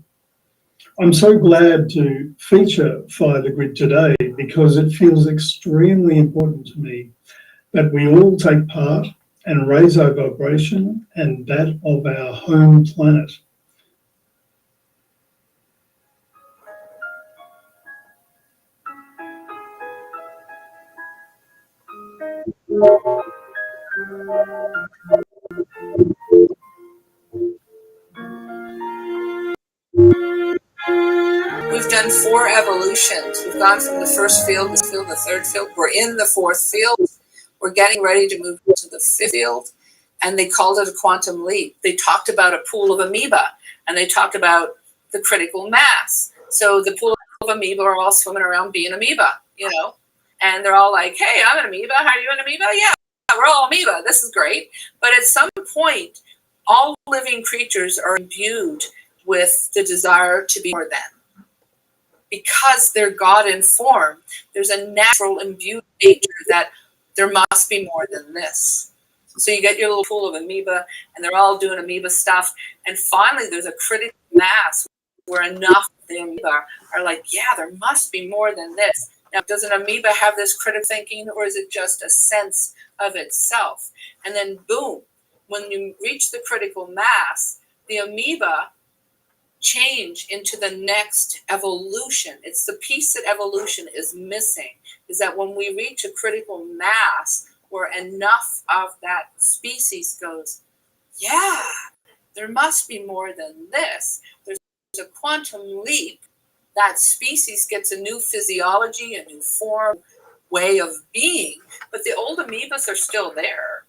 I'm so glad to feature Fire the Grid today, because it feels extremely important to me that we all take part and raise our vibration and that of our home planet. We've done 4 evolutions. We've gone from the first field, the third field. We're in the 4th field. We're getting ready to move to the 5th field. And they called it a quantum leap. They talked about a pool of amoeba, and they talked about the critical mass. So the pool of amoeba are all swimming around being amoeba, you know. And they're all like, hey, I'm an amoeba. How are you an amoeba? Yeah, we're all amoeba. This is great. But at some point, all living creatures are imbued with the desire to be more than. Because they're God in form, there's a natural imbued nature that there must be more than this. So you get your little pool of amoeba, and they're all doing amoeba stuff. And finally, there's a critical mass where enough of the amoeba are like, yeah, there must be more than this. Now, does an amoeba have this critical thinking, or is it just a sense of itself? And then, boom, when you reach the critical mass, the amoeba change into the next evolution. It's the piece that evolution is missing, is that when we reach a critical mass where enough of that species goes, yeah, there must be more than this. There's a quantum leap. That species gets a new physiology, a new form, way of being, but the old amoebas are still there,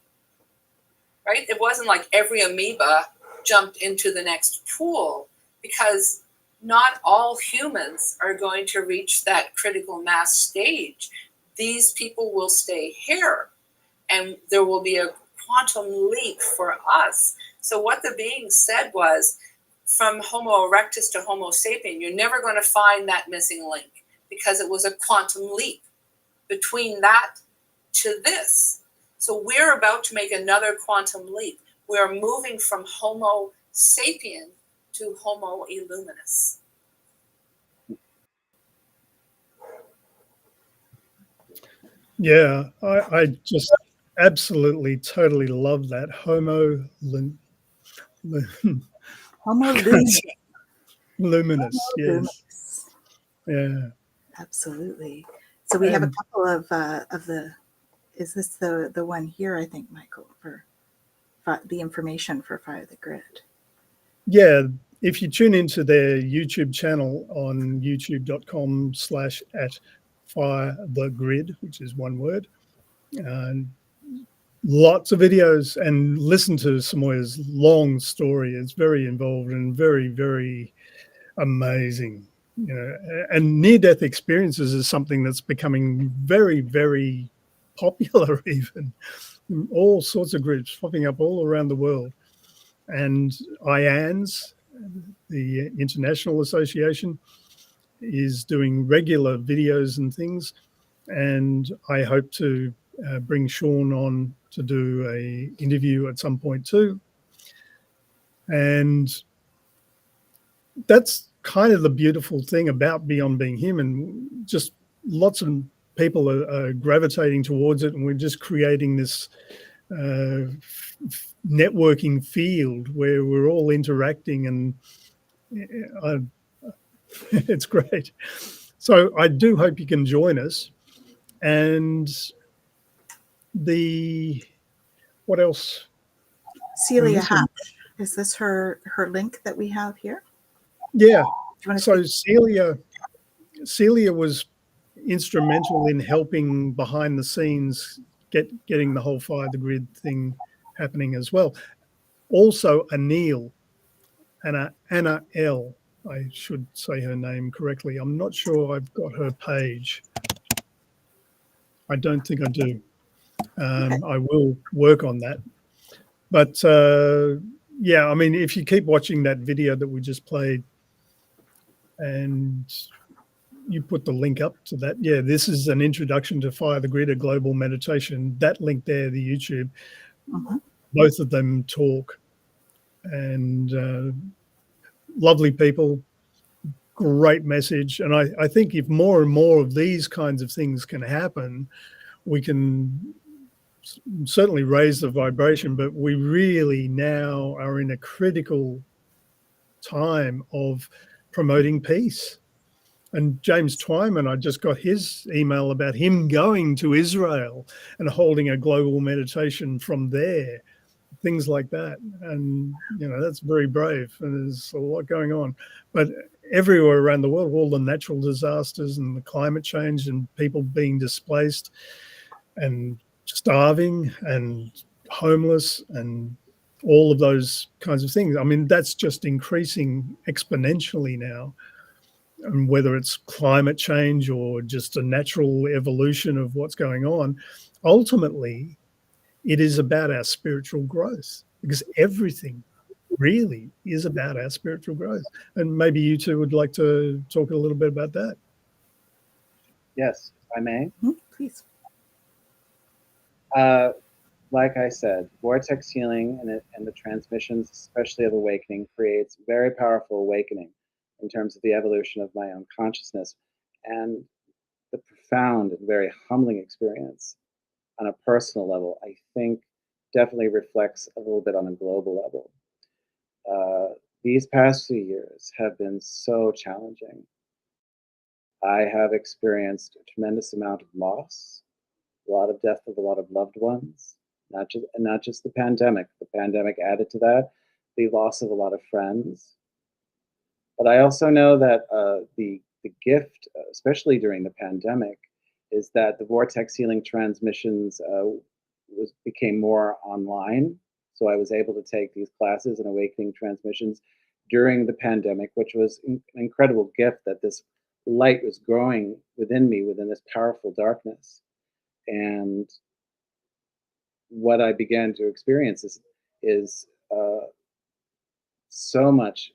right? It wasn't like every amoeba jumped into the next pool, because not all humans are going to reach that critical mass stage. These people will stay here, and there will be a quantum leap for us. So what the being said was, from Homo erectus to Homo sapien, you're never going to find that missing link, because it was a quantum leap between that to this. So we're about to make another quantum leap. We're moving from Homo sapien to Homo illuminus. Yeah, I just absolutely, totally love that. Homo luminous. Luminous, yes. Luminous. Yeah. Absolutely. So we have a couple of the, is this the one here, I think, Michael, for the information for Fire the Grid? Yeah, if you tune into their YouTube channel on youtube.com/@firethegrid, which is one word, and lots of videos, and listen to Samoya's long story. It's very involved and very, very amazing. You know, and near-death experiences is something that's becoming very, very popular even. all sorts of groups popping up all around the world. And IANS, the International Association, is doing regular videos and things. And I hope to bring Sean on to do a interview at some point too. And that's kind of the beautiful thing about Beyond Being Human. Just lots of people are gravitating towards it, and we're just creating this networking field where we're all interacting, and it's great. So I do hope you can join us. And what else? Celia Hatch, is this her link that we have here? Yeah. Do you want to So speak? Celia was instrumental in helping behind the scenes getting the whole Fire the Grid thing happening as well. Also Anil, Anna L. I should say her name correctly. I'm not sure I've got her page. I don't think I do. I will work on that. But yeah, I mean, if you keep watching that video that we just played and you put the link up to that, yeah, this is an introduction to Fire the Grid, a global meditation. That link there, the YouTube, both of them talk, and lovely people, great message. And I think if more and more of these kinds of things can happen, we can certainly raise the vibration, but we really now are in a critical time of promoting peace. And James Twyman, I just got his email about him going to Israel and holding a global meditation from there, things like that. And, you know, that's very brave, and there's a lot going on. But everywhere around the world, all the natural disasters and the climate change and people being displaced and starving and homeless and all of those kinds of things. I mean, that's just increasing exponentially now. And whether it's climate change or just a natural evolution of what's going on, ultimately, it is about our spiritual growth, because everything really is about our spiritual growth. And maybe you two would like to talk a little bit about that. Yes, if I may. Please. Like I said, vortex healing and the transmissions, especially of awakening, creates very powerful awakening in terms of the evolution of my own consciousness, and the profound and very humbling experience on a personal level, I think definitely reflects a little bit on a global level. These past few years have been so challenging. I have experienced a tremendous amount of loss, a lot of death of a lot of loved ones, not just the pandemic. The pandemic added to that, the loss of a lot of friends. But I also know that the gift, especially during the pandemic, is that the vortex healing transmissions became more online. So I was able to take these classes and awakening transmissions during the pandemic, which was an incredible gift, that this light was growing within me, within this powerful darkness. And what I began to experience is so much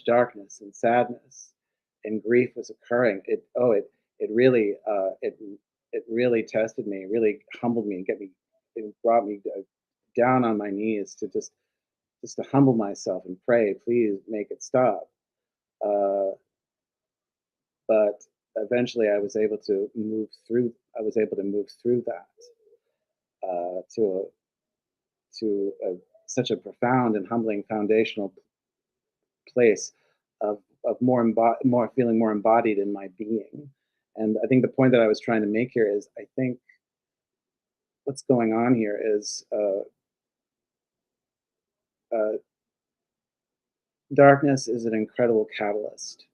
darkness and sadness and grief was occurring. It really tested me, really humbled me, and it brought me down on my knees to just to humble myself and pray, please make it stop. But eventually, I was able to move through. I was able to move through that such a profound and humbling foundational place of more feeling more embodied in my being. And I think the point that I was trying to make here is, I think what's going on here is darkness is an incredible catalyst,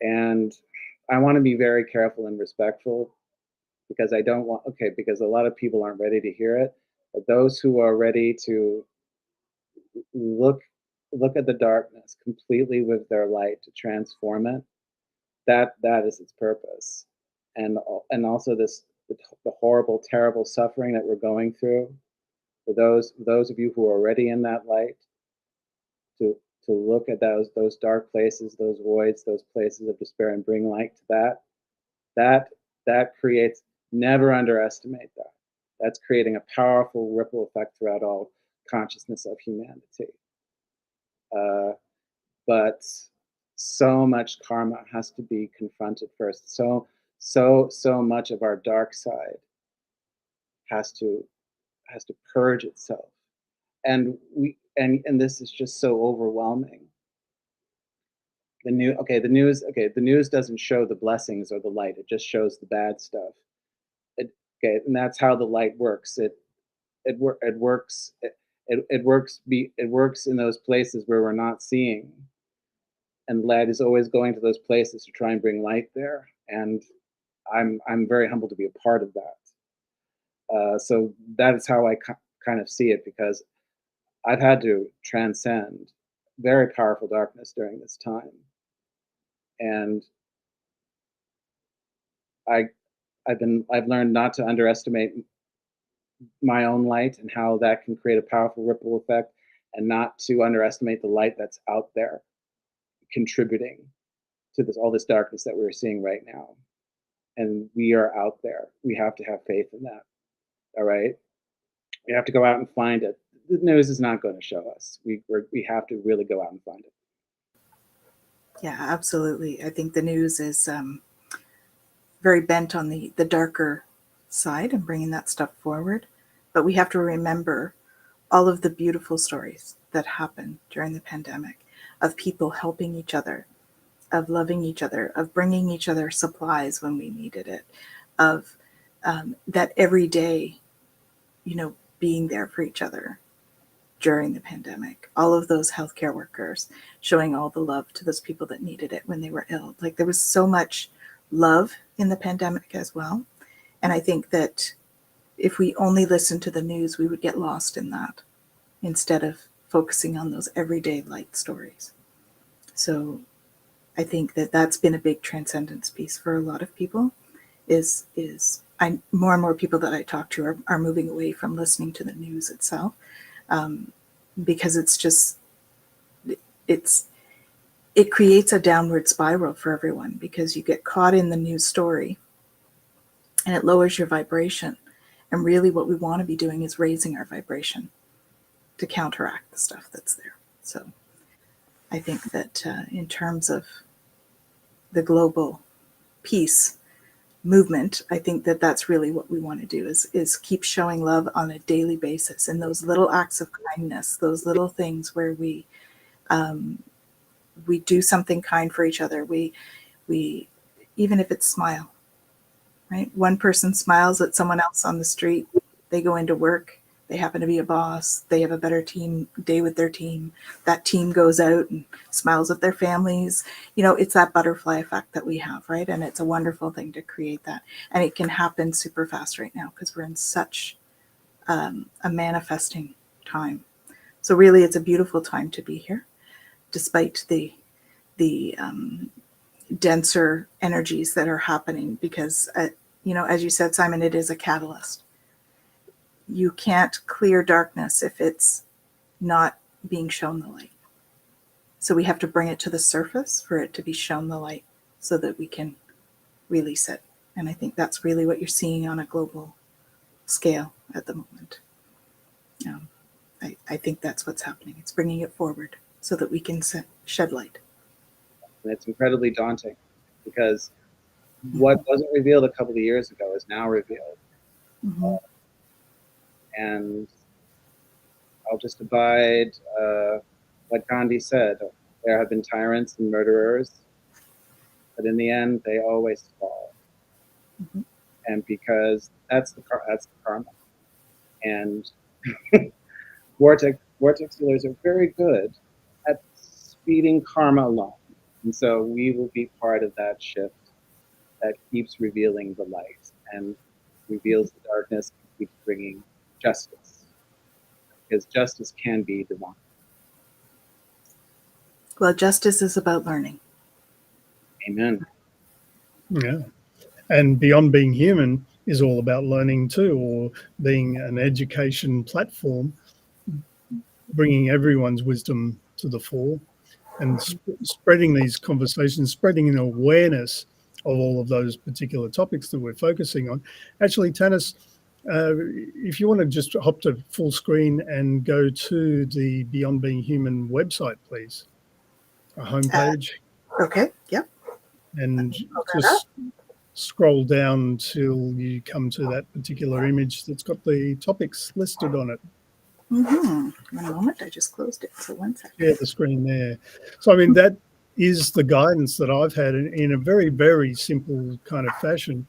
and I want to be very careful and respectful, because I don't want because a lot of people aren't ready to hear it, but those who are ready to look at the darkness completely with their light to transform it, that is its purpose. And also this the horrible, terrible suffering that we're going through, for those of you who are already in that light, to look at those dark places, those voids, those places of despair, and bring light to that creates, never underestimate that. That's creating a powerful ripple effect throughout all consciousness of humanity. But so much karma has to be confronted first. So much of our dark side has to purge itself. And this is just so overwhelming. The news doesn't show the blessings or the light. It just shows the bad stuff. And that's how the light works. It works in those places where we're not seeing. And light is always going to those places to try and bring light there. And I'm very humbled to be a part of that. So that is how I kind of see it, because I've had to transcend very powerful darkness during this time. And I've learned not to underestimate my own light and how that can create a powerful ripple effect, and not to underestimate the light that's out there contributing to all this darkness that we're seeing right now. And we are out there. We have to have faith in that. All right? We have to go out and find it. The news is not going to show us. We have to really go out and find it. Yeah, absolutely. I think the news is very bent on the darker side and bringing that stuff forward. But we have to remember all of the beautiful stories that happened during the pandemic, of people helping each other, of loving each other, of bringing each other supplies when we needed it, of that every day, being there for each other during the pandemic. All of those healthcare workers showing all the love to those people that needed it when they were ill. Like, there was so much love in the pandemic as well. And I think that if we only listened to the news, we would get lost in that instead of focusing on those everyday light stories. So I think that that's been a big transcendence piece for a lot of people. More and more people that I talk to are moving away from listening to the news itself, because it creates a downward spiral for everyone, because you get caught in the news story and it lowers your vibration. And really what we want to be doing is raising our vibration to counteract the stuff that's there. So I think that in terms of the global peace movement, I think that that's really what we want to do, is keep showing love on a daily basis, and those little acts of kindness, those little things where we do something kind for each other. We even if it's smile, right? One person smiles at someone else on the street, they go into work, they happen to be a boss, they have a better team day with their team. That team goes out and smiles at their families. It's that butterfly effect that we have, right? And it's a wonderful thing to create that. And it can happen super fast right now because we're in such a manifesting time. So really, it's a beautiful time to be here, despite the denser energies that are happening, because, as you said, Simon, it is a catalyst. You can't clear darkness if it's not being shown the light. So we have to bring it to the surface for it to be shown the light so that we can release it. And I think that's really what you're seeing on a global scale at the moment. I think that's what's happening. It's bringing it forward so that we can shed light. And it's incredibly daunting, because what wasn't revealed a couple of years ago is now revealed. Mm-hmm. And I'll just abide what Gandhi said. There have been tyrants and murderers, but in the end, they always fall. Mm-hmm. And because that's the karma. And vortex healers are very good at speeding karma along. And so we will be part of that shift that keeps revealing the light and reveals the darkness and keeps bringing justice. Because justice can be divine. Well, justice is about learning. Amen. Yeah. And beyond being human, is all about learning too, or being an education platform, bringing everyone's wisdom to the fore and spreading these conversations, spreading an awareness of all of those particular topics that we're focusing on. Actually, Tanis, if you want to just hop to full screen and go to the Beyond Being Human website, please, a homepage. Okay, yep. And just scroll down till you come to that particular image that's got the topics listed on it. Mm-hmm. One moment, I just closed it, so 1 second. Yeah, the screen there. So, I mean, that is the guidance that I've had in a very, very simple kind of fashion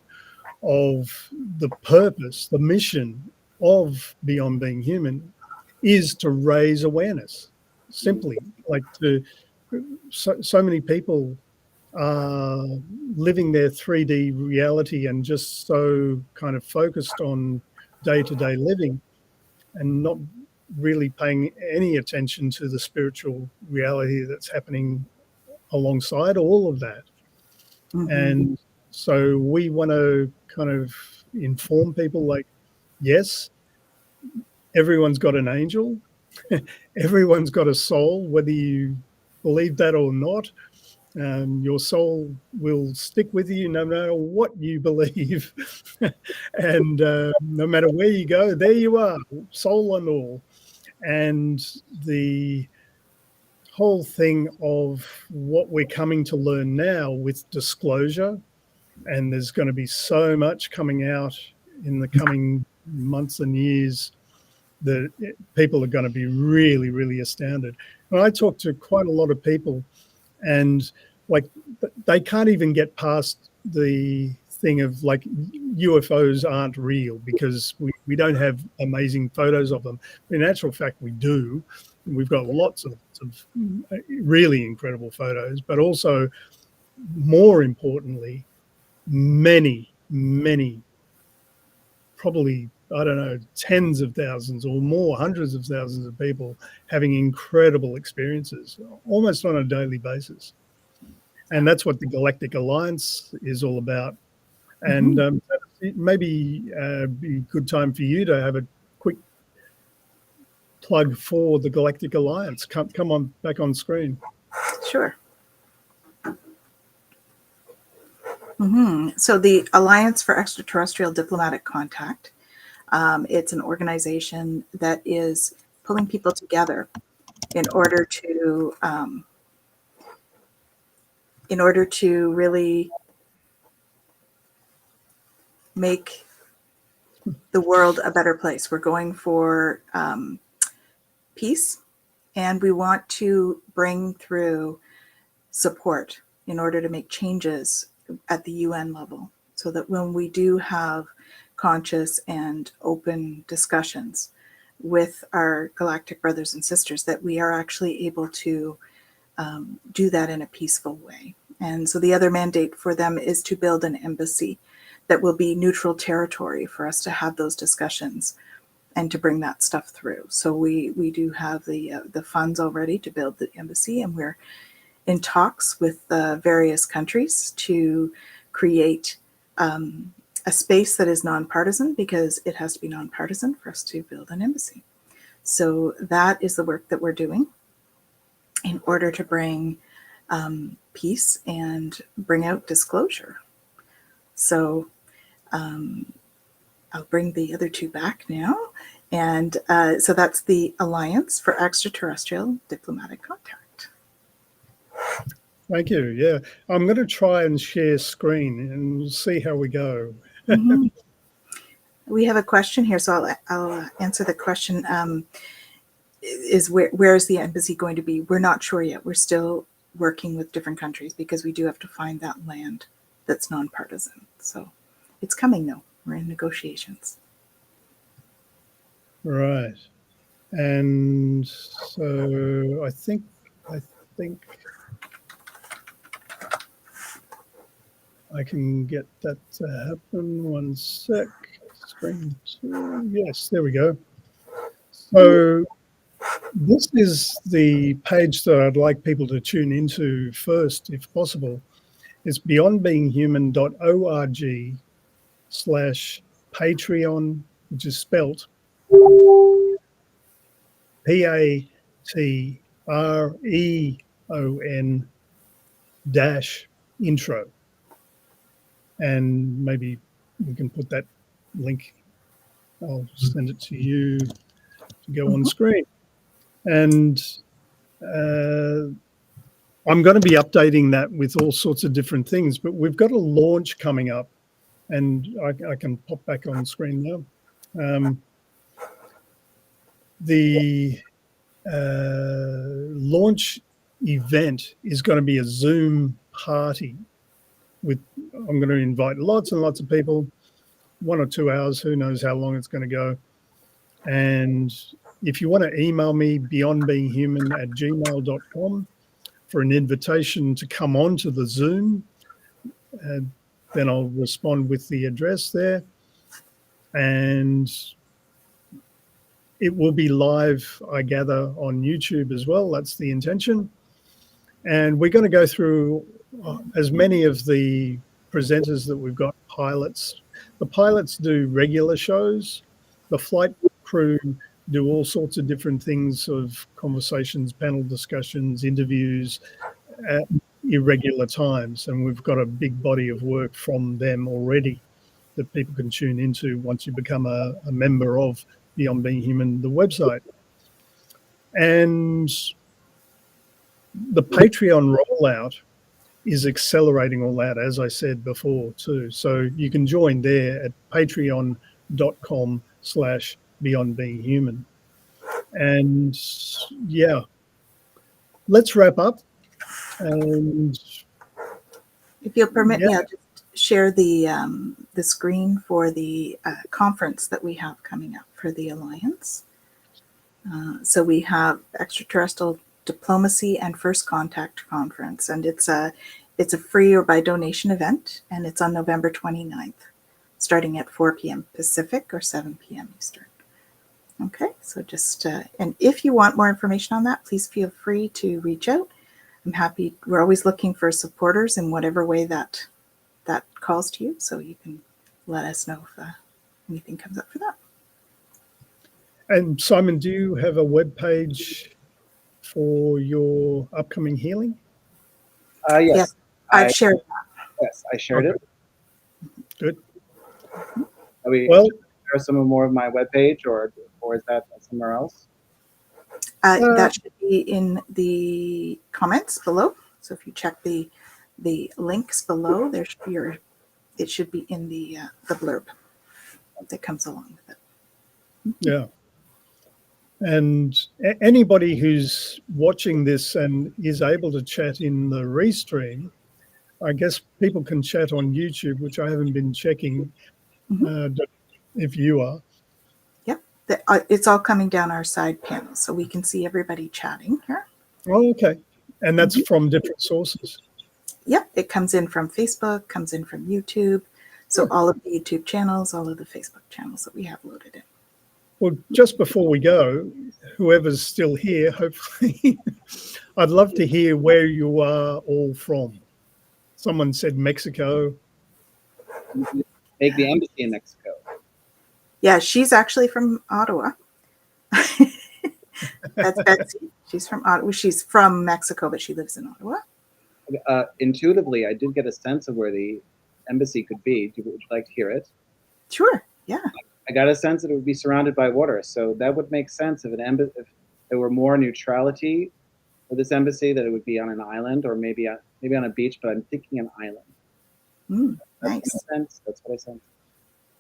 of the purpose, the mission of Beyond Being Human is to raise awareness. Simply, like so many people are living their 3D reality and just so kind of focused on day-to-day living and not really paying any attention to the spiritual reality that's happening alongside all of that. Mm-hmm. And so we want to kind of inform people, like, yes, everyone's got an angel, everyone's got a soul, whether you believe that or not. Your soul will stick with you no matter what you believe. And no matter where you go, there you are, soul and all. And the whole thing of what we're coming to learn now with disclosure, and there's going to be so much coming out in the coming months and years that people are going to be really, really astounded. And I talk to quite a lot of people, and like they can't even get past the thing of like UFOs aren't real because we don't have amazing photos of them. In actual fact, we do. We've got lots of really incredible photos, but also more importantly, many, probably, I don't know, tens of thousands or more, hundreds of thousands of people having incredible experiences almost on a daily basis. And that's what the Galactic Alliance is all about. And maybe be a good time for you to have a quick plug for the Galactic Alliance. Come on back on screen. Sure. So the Alliance for Extraterrestrial Diplomatic Contact, it's an organization that is pulling people together in order to really make the world a better place. We're going for peace, and we want to bring through support in order to make changes at the UN level, so that when we do have conscious and open discussions with our galactic brothers and sisters, that we are actually able to do that in a peaceful way. And so the other mandate for them is to build an embassy that will be neutral territory for us to have those discussions and to bring that stuff through. So we do have the funds already to build the embassy, and we're in talks with various countries to create a space that is nonpartisan, because it has to be nonpartisan for us to build an embassy. So that is the work that we're doing in order to bring peace and bring out disclosure. So I'll bring the other two back now. And so that's the Alliance for Extraterrestrial Diplomatic Contact. Thank you. Yeah, I'm going to try and share screen and we'll see how we go. We have a question here, so I'll answer the question. Is where is the embassy going to be? We're not sure yet. We're still working with different countries because we do have to find that land that's nonpartisan. So it's coming though. We're in negotiations. Right. And so I think I can get that to happen. 1 sec. Screen 2. Yes, there we go. So this is the page that I'd like people to tune into first, if possible. It's beyondbeinghuman.org/ Patreon, which is spelt Patreon dash intro. And maybe we can put that link. I'll send it to you to go on screen. And I'm going to be updating that with all sorts of different things, but we've got a launch coming up, and I can pop back on screen now. The launch event is going to be a Zoom party with, I'm going to invite lots and lots of people, 1 or 2 hours, who knows how long it's going to go. And if you want to email me, beyondbeinghuman@gmail.com, for an invitation to come on to the Zoom, then I'll respond with the address there. And it will be live, I gather, on YouTube as well. That's the intention. And we're going to go through as many of the presenters that we've got, pilots. The pilots do regular shows. The flight crew do all sorts of different things, of conversations, panel discussions, interviews at irregular times. And we've got a big body of work from them already that people can tune into once you become a member of Beyond Being Human, the website. And the Patreon rollout is accelerating all that, as I said before, too. So you can join there at patreon.com/beyondbeinghuman. And yeah, let's wrap up. And if you'll permit me, I'll just share the screen for the conference that we have coming up for the Alliance. So we have Extraterrestrial Diplomacy and First Contact Conference, and it's a free or by donation event, and it's on November 29th, starting at 4 p.m. Pacific or 7 p.m. Eastern. Okay, so just, and if you want more information on that, please feel free to reach out. I'm happy, we're always looking for supporters in whatever way that calls to you, so you can let us know if anything comes up for that. And Simon, do you have a web page for your upcoming healing? Yes. I've shared that. Yes, I shared it. Good. Are we Well, share some more of my webpage, or is that somewhere else? That should be in the comments below. So if you check the links below, there should be it should be in the blurb that comes along with it. yeah. And anybody who's watching this and is able to chat in the restream, I guess people can chat on YouTube, which I haven't been checking. If you are. Yep, it's all coming down our side panel, so we can see everybody chatting here. Oh, okay. And that's from different sources. Yep, it comes in from Facebook, comes in from YouTube. So all of the YouTube channels, all of the Facebook channels that we have loaded in. Well, just before we go, whoever's still here, hopefully, I'd love to hear where you are all from. Someone said Mexico. Take the embassy in Mexico. Yeah, she's actually from Ottawa. That's Betsy. She's from Ottawa. She's from Mexico, but she lives in Ottawa. Intuitively, I did get a sense of where the embassy could be. Would you like to hear it? Sure. Yeah. I got a sense that it would be surrounded by water, so that would make sense if if there were more neutrality for this embassy, that it would be on an island or maybe on a beach. But I'm thinking an island. Nice. That's what I sense.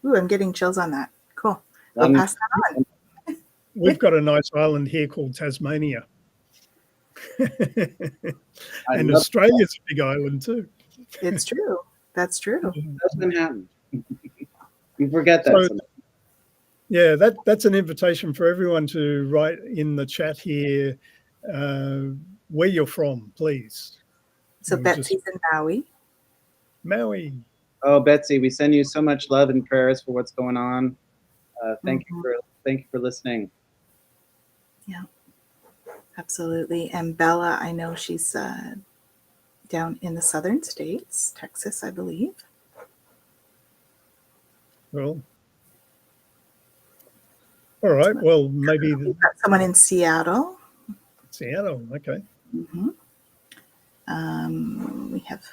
Ooh, I'm getting chills on that. Cool. We'll pass that on. We've got a nice island here called Tasmania. And Australia's a big island too. It's true. That's true. That's Manhattan. You forget that. So, yeah, that's an invitation for everyone to write in the chat here where you're from, please. So Betsy's in Maui. Maui. Oh, Betsy, we send you so much love and prayers for what's going on. Thank you for listening. Yeah, absolutely. And Bella, I know she's down in the southern states, Texas, I believe. Well, All right. Well, maybe We've got someone in Seattle. Seattle. Okay. Hmm. We have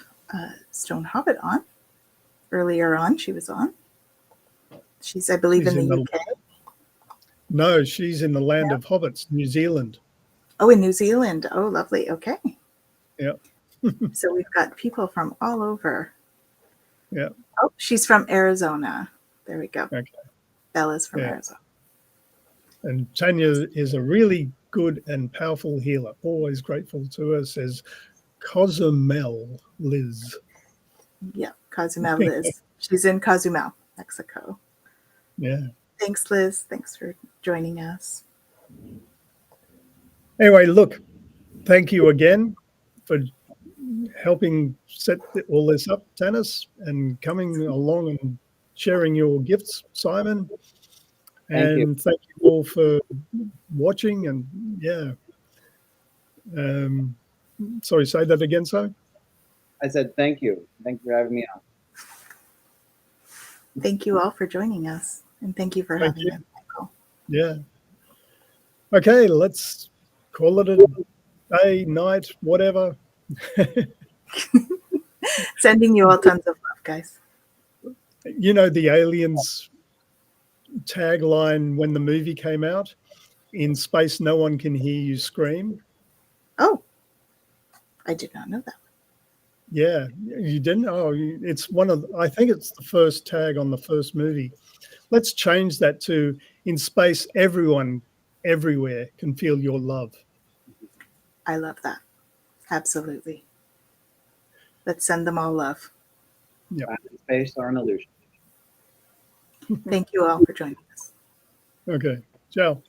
Stone Hobbit on. Earlier on, she was on. She's, I believe, She's in the in UK. No, she's in the land of hobbits, New Zealand. Oh, in New Zealand. Oh, lovely. Okay. Yeah. So we've got people from all over. Yeah. Oh, she's from Arizona. There we go. Okay. Bella's from Yeah. Arizona. And Tanya is a really good and powerful healer. Always grateful to her, says Cozumel Liz. Yeah, Cozumel Liz. She's in Cozumel, Mexico. Yeah. Thanks, Liz. Thanks for joining us. Anyway, look, thank you again for helping set all this up, Tanis, and coming along and sharing your gifts, Simon. Thank you. And thank you all for watching. And yeah, sorry, say that again, so. I said thank you. Thank you for having me on. Thank you all for joining us. And thank you for Thank having you. me, Michael. Yeah. Okay, let's call it a day, night, whatever. Sending you all tons of love, guys. You know, the Aliens tagline when the movie came out, in space, no one can hear you scream. Oh, I did not know that. Yeah, you didn't? Oh, it's one of, I think it's the first tag on the first movie. Let's change that to, in space, everyone, everywhere can feel your love. I love that. Absolutely. Let's send them all love. Yeah. Time and space are an illusion. Thank you all for joining us. Okay. Ciao.